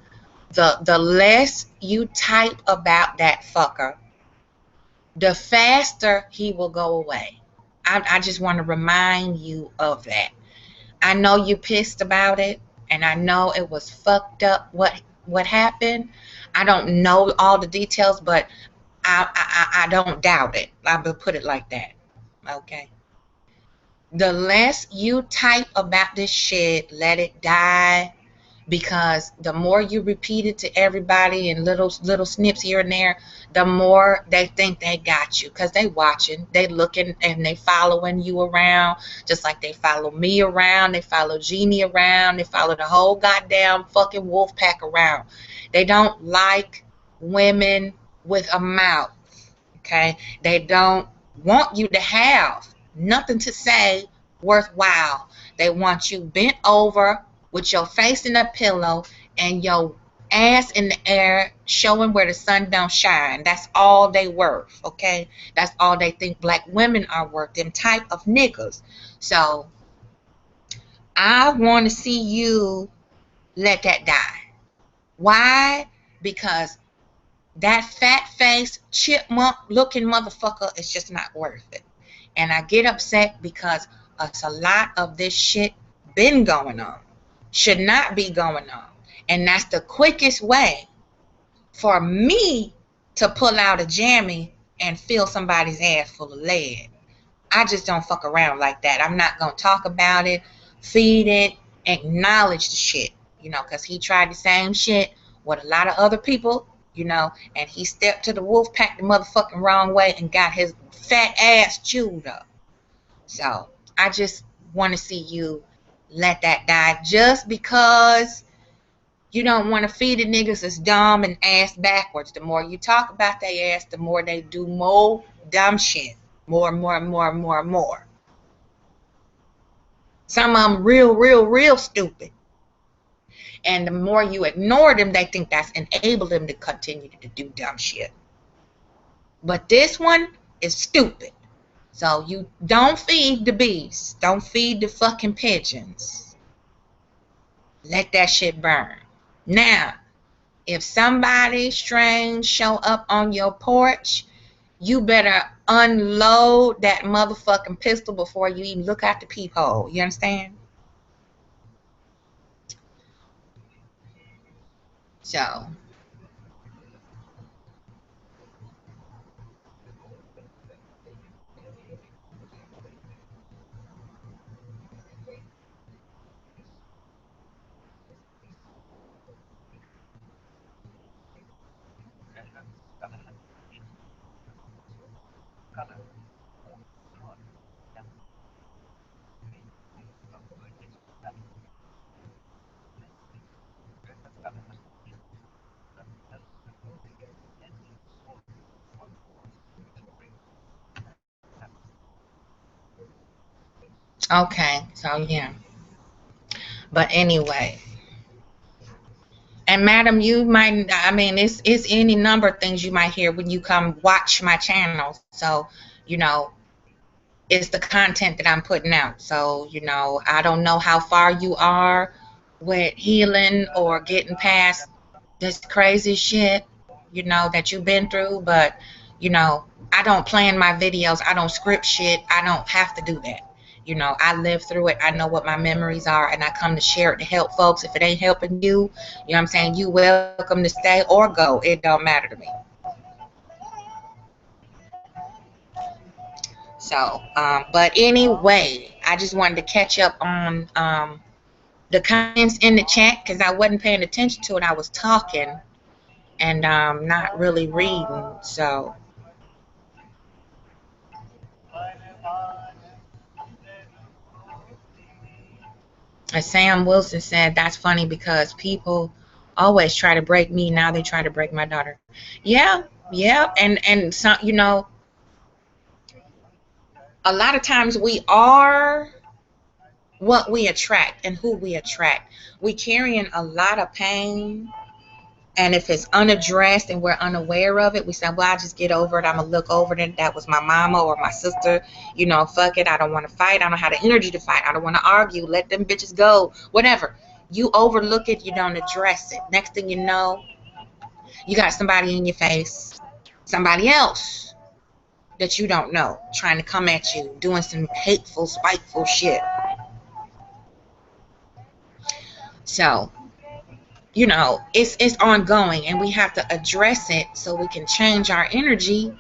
the less you type about that fucker, the faster he will go away. I just want to remind you of that. I know you pissed about it, and I know it was fucked up what happened. I don't know all the details, but I don't doubt it. I will put it like that. Okay. The less you type about this shit, let it die, because the more you repeat it to everybody in little snips here and there, the more they think they got you, because they watching, they looking, and they following you around, just like they follow me around, they follow Jeannie around, they follow the whole goddamn fucking wolf pack around. They don't like women with a mouth, okay? They don't want you to have nothing to say worthwhile. They want you bent over with your face in a pillow and your ass in the air showing where the sun don't shine. That's all they worth, okay? That's all they think black women are worth, them type of niggas. So I want to see you let that die. Why? Because that fat face chipmunk looking motherfucker is just not worth it. And I get upset because it's a lot of this shit been going on, should not be going on, and that's the quickest way for me to pull out a jammy and fill somebody's ass full of lead. I just don't fuck around like that. I'm not gonna talk about it, feed it, acknowledge the shit, you know, because he tried the same shit with a lot of other people, you know, and he stepped to the wolf pack the motherfucking wrong way and got his fat ass chewed up. So I just want to see you let that die. Just because you don't want to feed the niggas is dumb and ass backwards. The more you talk about their ass, the more they do more dumb shit. More. Some of them real stupid. And the more you ignore them, they think that's enable them to continue to do dumb shit. But this one is stupid. So you don't feed the beast. Don't feed the fucking pigeons. Let that shit burn. Now, if somebody strange show up on your porch, you better unload that motherfucking pistol before you even look out the peephole. You understand? So, okay. So, yeah. But anyway, and madam, you might, I mean, it's any number of things you might hear when you come watch my channel. So, you know, it's the content that I'm putting out. So, you know, I don't know how far you are with healing or getting past this crazy shit, you know, that you've been through, but, you know, I don't plan my videos. I don't script shit. I don't have to do that. You know, I live through it. I know what my memories are, and I come to share it to help folks. If it ain't helping you, you know what I'm saying, you welcome to stay or go. It don't matter to me. So, but anyway, I just wanted to catch up on the comments in the chat because I wasn't paying attention to it. I was talking and not really reading. So, as Sam Wilson said, that's funny because people always try to break me. Now they try to break my daughter. Yeah, yeah, and some, you know, a lot of times we are what we attract and who we attract. We carrying a lot of pain, and if it's unaddressed and we're unaware of it, we say, well, I'll just get over it. I'm going to look over it. That was my mama or my sister. You know, fuck it. I don't want to fight. I don't have the energy to fight. I don't want to argue. Let them bitches go. Whatever. You overlook it. You don't address it. Next thing you know, you got somebody in your face, somebody else that you don't know, trying to come at you, doing some hateful, spiteful shit. So, you know, it's ongoing, and we have to address it so we can change our energy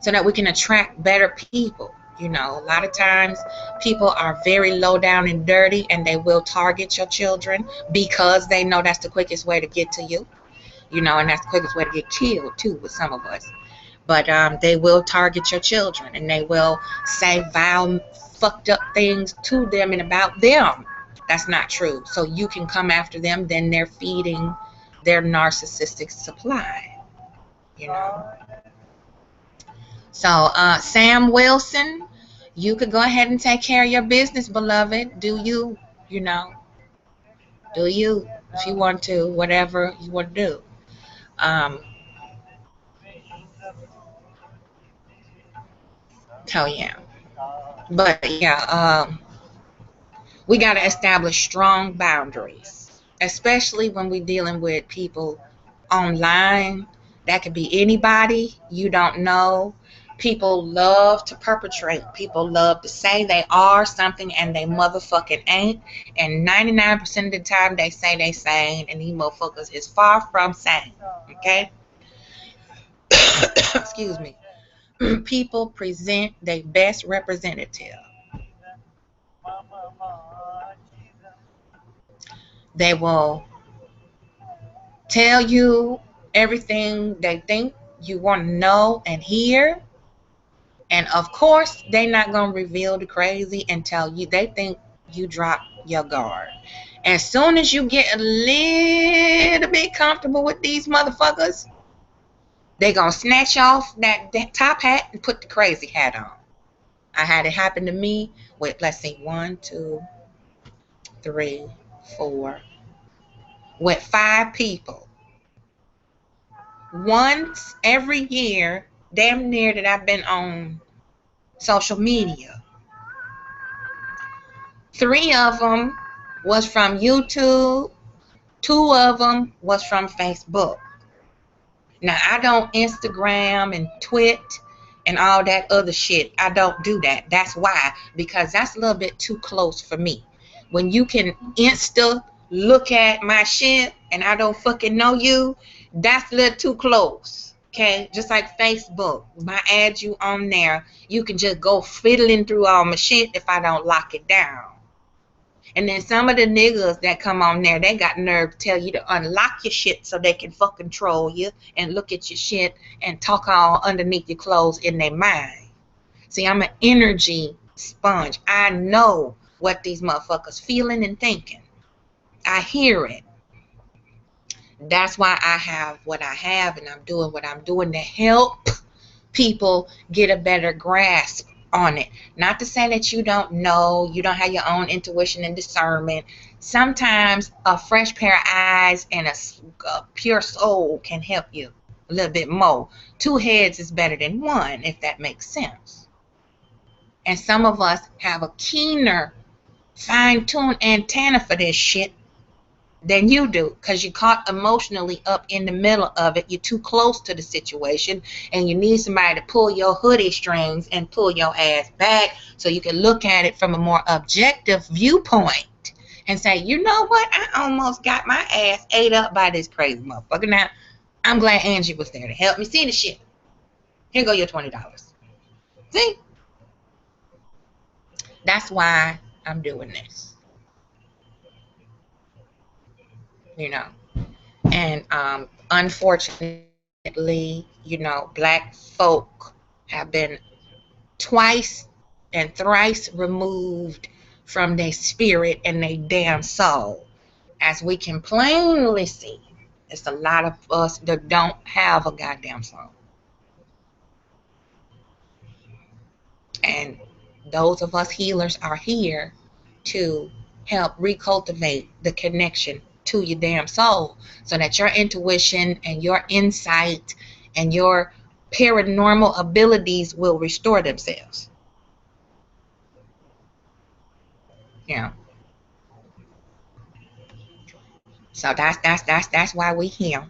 so that we can attract better people. You know, a lot of times people are very low down and dirty, and they will target your children because they know that's the quickest way to get to you. You know, and that's the quickest way to get killed too with some of us. But they will target your children, and they will say vile, fucked up things to them and about them. That's not true. So you can come after them, then they're feeding their narcissistic supply, you know. So Sam Wilson, you could go ahead and take care of your business, beloved. Do you, you know, do you, if you want to, whatever you want to do. So yeah. But yeah, we got to establish strong boundaries, especially when we're dealing with people online. That could be anybody you don't know. People love to perpetrate. People love to say they are something and they motherfucking ain't. And 99% of the time they say they sane, and these motherfuckers is far from sane. Okay? Excuse me. People present their best representative. They will tell you everything they think you want to know and hear. And of course, they're not going to reveal the crazy and tell you. They think you drop your guard. As soon as you get a little bit comfortable with these motherfuckers, they're going to snatch off that top hat and put the crazy hat on. I had it happen to me with, let's see, 1, 2, 3, 4, with 5 people. Once every year, damn near, that I've been on social media. 3 of them was from YouTube. 2 of them was from Facebook. Now, I don't Instagram and Twit and all that other shit. I don't do that. That's why. Because that's a little bit too close for me. When you can Insta look at my shit and I don't fucking know you, that's a little too close. Okay? Just like Facebook. When I add you on there, you can just go fiddling through all my shit if I don't lock it down. And then some of the niggas that come on there, they got nerve to tell you to unlock your shit so they can fucking troll you and look at your shit and talk all underneath your clothes in their mind. See, I'm an energy sponge. I know what these motherfuckers feeling and thinking. I hear it. That's why I have what I have, and I'm doing what I'm doing to help people get a better grasp on it. Not to say that you don't know, you don't have your own intuition and discernment. Sometimes a fresh pair of eyes and a pure soul can help you a little bit more. 2 heads is better than 1, if that makes sense. And some of us have a keener, fine-tuned antenna for this shit than you do, because you caught emotionally up in the middle of it. You're too close to the situation, and you need somebody to pull your hoodie strings and pull your ass back so you can look at it from a more objective viewpoint and say, you know what, I almost got my ass ate up by this crazy motherfucker. Now, I'm glad Angie was there to help me see the shit. Here go your $20. See? That's why I'm doing this. You know. And unfortunately, you know, black folk have been twice and thrice removed from their spirit and their damn soul. As we can plainly see, it's a lot of us that don't have a goddamn soul. And those of us healers are here to help recultivate the connection to your damn soul so that your intuition and your insight and your paranormal abilities will restore themselves. Yeah. So that's why we here.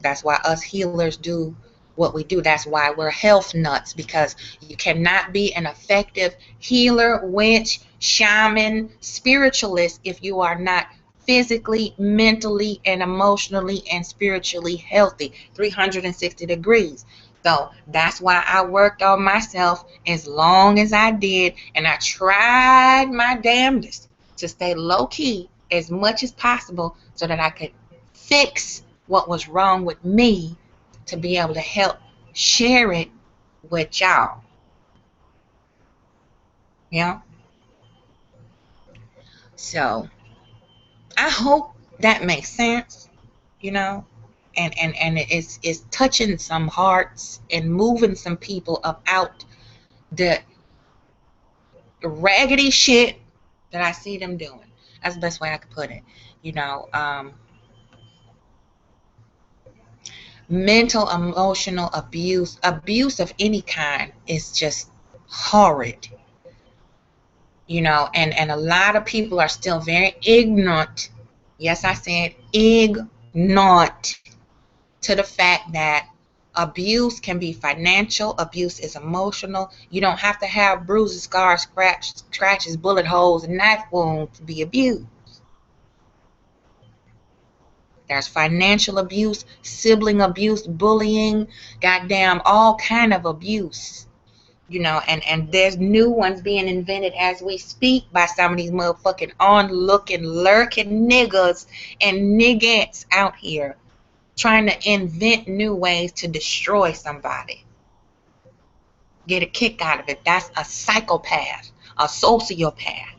That's why us healers do what we do. That's why we're health nuts, because you cannot be an effective healer, witch, shaman, spiritualist if you are not physically, mentally, and emotionally and spiritually healthy 360 degrees. So that's why I worked on myself as long as I did, and I tried my damnedest to stay low key as much as possible so that I could fix what was wrong with me to be able to help share it with y'all. Yeah. So I hope that makes sense, you know, and it's touching some hearts and moving some people up out the raggedy shit that I see them doing. That's the best way I could put it. You know, mental, emotional abuse of any kind is just horrid. You know, and a lot of people are still very ignorant. Yes, I said ignorant to the fact that abuse can be financial, abuse is emotional. You don't have to have bruises, scars, scratches, bullet holes, and knife wounds to be abused. There's financial abuse, sibling abuse, bullying, goddamn all kind of abuse. You know, and there's new ones being invented as we speak by some of these motherfucking on-looking, lurking niggas and niggettes out here trying to invent new ways to destroy somebody. Get a kick out of it. That's a psychopath, a sociopath.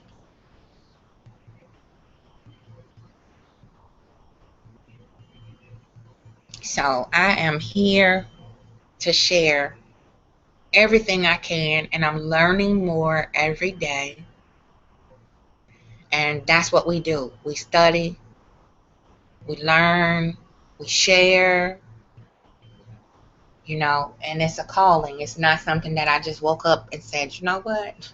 So I am here to share everything I can, and I'm learning more every day. And that's what we do. We study, we learn, we share, you know, and it's a calling. It's not something that I just woke up and said, you know what?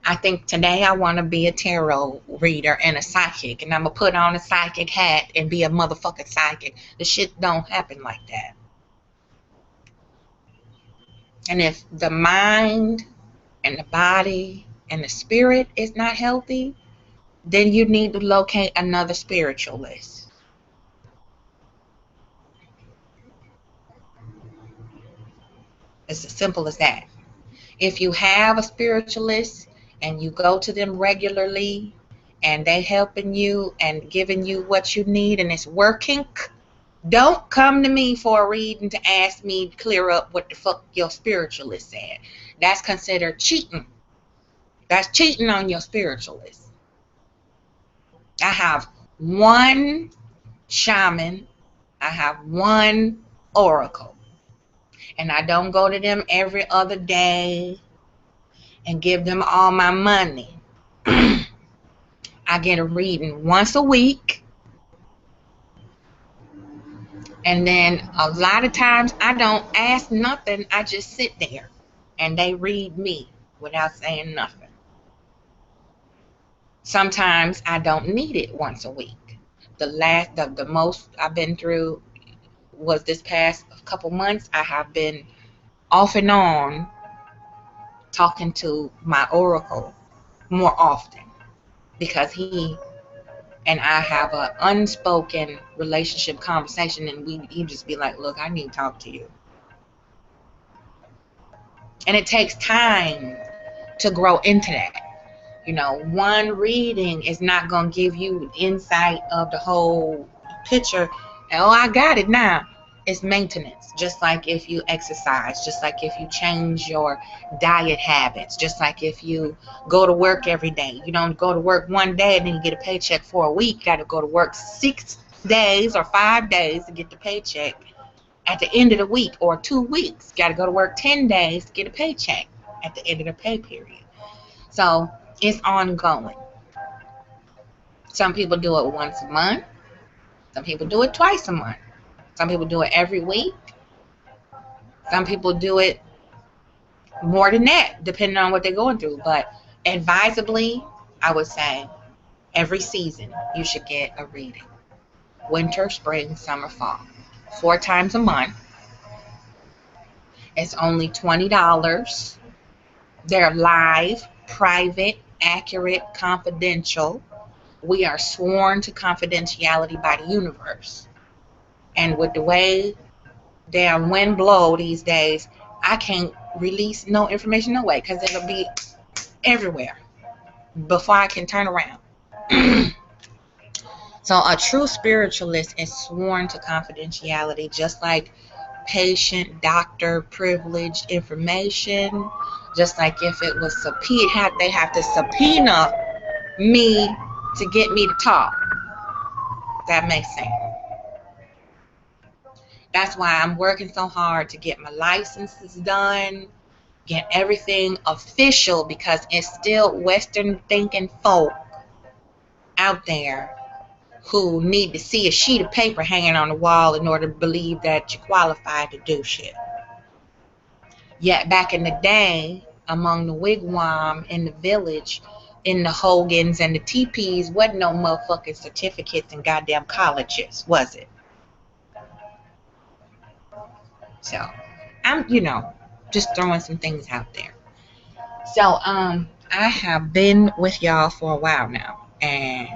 I think today I want to be a tarot reader and a psychic, and I'm going to put on a psychic hat and be a motherfucking psychic. The shit don't happen like that. And if the mind and the body and the spirit is not healthy, then you need to locate another spiritualist. It's as simple as that. If you have a spiritualist and you go to them regularly and they helping you and giving you what you need and it's working, don't come to me for a reading to ask me to clear up what the fuck your spiritualist said. That's considered cheating. That's cheating on your spiritualist. I have one shaman. I have one oracle. And I don't go to them every other day and give them all my money. I get a reading once a week. And then a lot of times I don't ask nothing. I just sit there and they read me without saying nothing. Sometimes I don't need it once a week. the most I've been through was this past couple months. I have been off and on talking to my oracle more often because he and I have an unspoken relationship conversation, and he just be like, look, I need to talk to you. And it takes time to grow into that. You know, one reading is not going to give you insight of the whole picture. And, oh, I got it now. It's maintenance. Just like if you exercise, just like if you change your diet habits, just like if you go to work every day. You don't go to work one day and then you get a paycheck for a week. You got to go to work 6 days or 5 days to get the paycheck at the end of the week, or 2 weeks. Got to go to work 10 days to get a paycheck at the end of the pay period. So it's ongoing. Some people do it once a month. Some people do it twice a month. Some people do it every week. Some people do it more than that, depending on what they're going through. But advisably, I would say every season you should get a reading. Winter, spring, summer, fall. 4 times a month. It's only $20. They're live, private, accurate, confidential. We are sworn to confidentiality by the universe. And with the way damn wind blow these days, I can't release no information no way, because it'll be everywhere before I can turn around. So a true spiritualist is sworn to confidentiality, just like patient doctor privileged information. Just like if it was subpoena, they have to subpoena me to get me to talk. That makes sense. That's why I'm working so hard to get my licenses done, get everything official, because it's still Western thinking folk out there who need to see a sheet of paper hanging on the wall in order to believe that you're qualified to do shit. Yet back in the day, among the wigwam in the village, in the Hogans and the teepees, wasn't no motherfucking certificates and goddamn colleges, was it? So I'm, just throwing some things out there. So I have been with y'all for a while now, and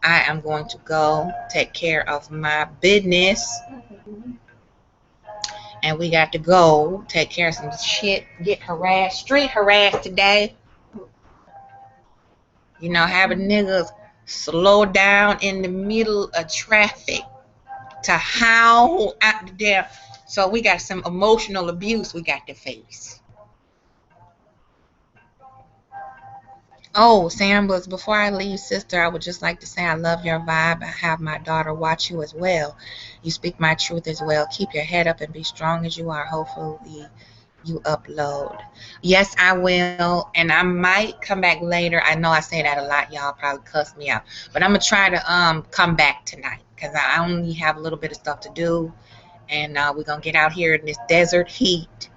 I am going to go take care of my business. And we got to go take care of some shit, get harassed, street harassed today. Having niggas slow down in the middle of traffic to howl out there. So we got some emotional abuse we got to face. Oh, Sam, before I leave, sister, I would just like to say I love your vibe. I have my daughter watch you as well. You speak my truth as well. Keep your head up and be strong as you are. Hopefully you upload. Yes, I will. And I might come back later. I know I say that a lot. Y'all probably cuss me out. But I'm going to try to come back tonight, because I only have a little bit of stuff to do. And we're going to get out here in this desert heat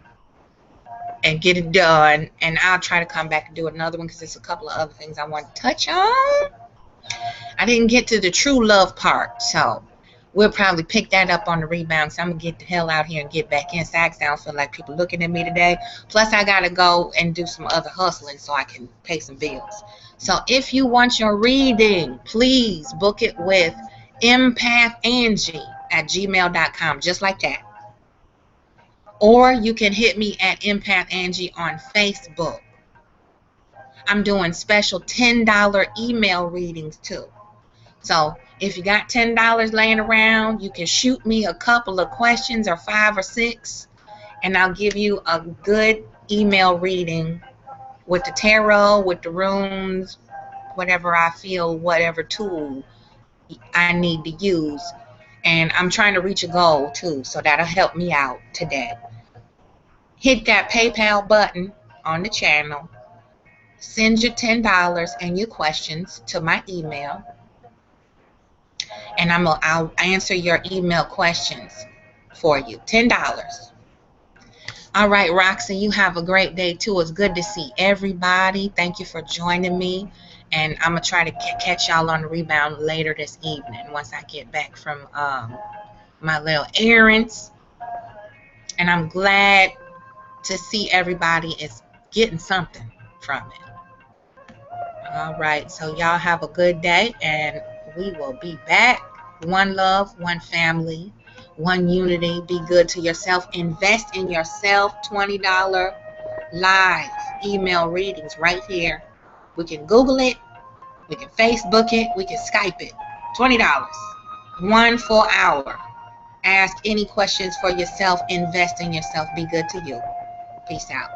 and get it done. And I'll try to come back and do another one, because there's a couple of other things I want to touch on. I didn't get to the true love part, so we'll probably pick that up on the rebound. So I'm going to get the hell out here and get back inside, because I don't feel like people looking at me today. Plus, I got to go and do some other hustling so I can pay some bills. So if you want your reading, please book it with empathangie@gmail.com, just like that. Or you can hit me at Empath Angie on Facebook. I'm doing special $10 email readings too. So if you got $10 laying around, you can shoot me a couple of questions, or 5 or 6, and I'll give you a good email reading with the tarot, with the runes, whatever I feel, whatever tool I need to use. And I'm trying to reach a goal too, so that'll help me out today. Hit that PayPal button on the channel. Send your $10 and your questions to my email, and I'll answer your email questions for you. $10. All right, Roxy, you have a great day too. It's good to see everybody. Thank you for joining me. And I'm going to try to catch y'all on the rebound later this evening once I get back from my little errands. And I'm glad to see everybody is getting something from it. All right, so y'all have a good day, and we will be back. One love, one family, one unity. Be good to yourself. Invest in yourself. $20 live email readings right here. We can Google it, we can Facebook it, we can Skype it. $20, 1 full hour. Ask any questions for yourself. Invest in yourself. Be good to you. Peace out.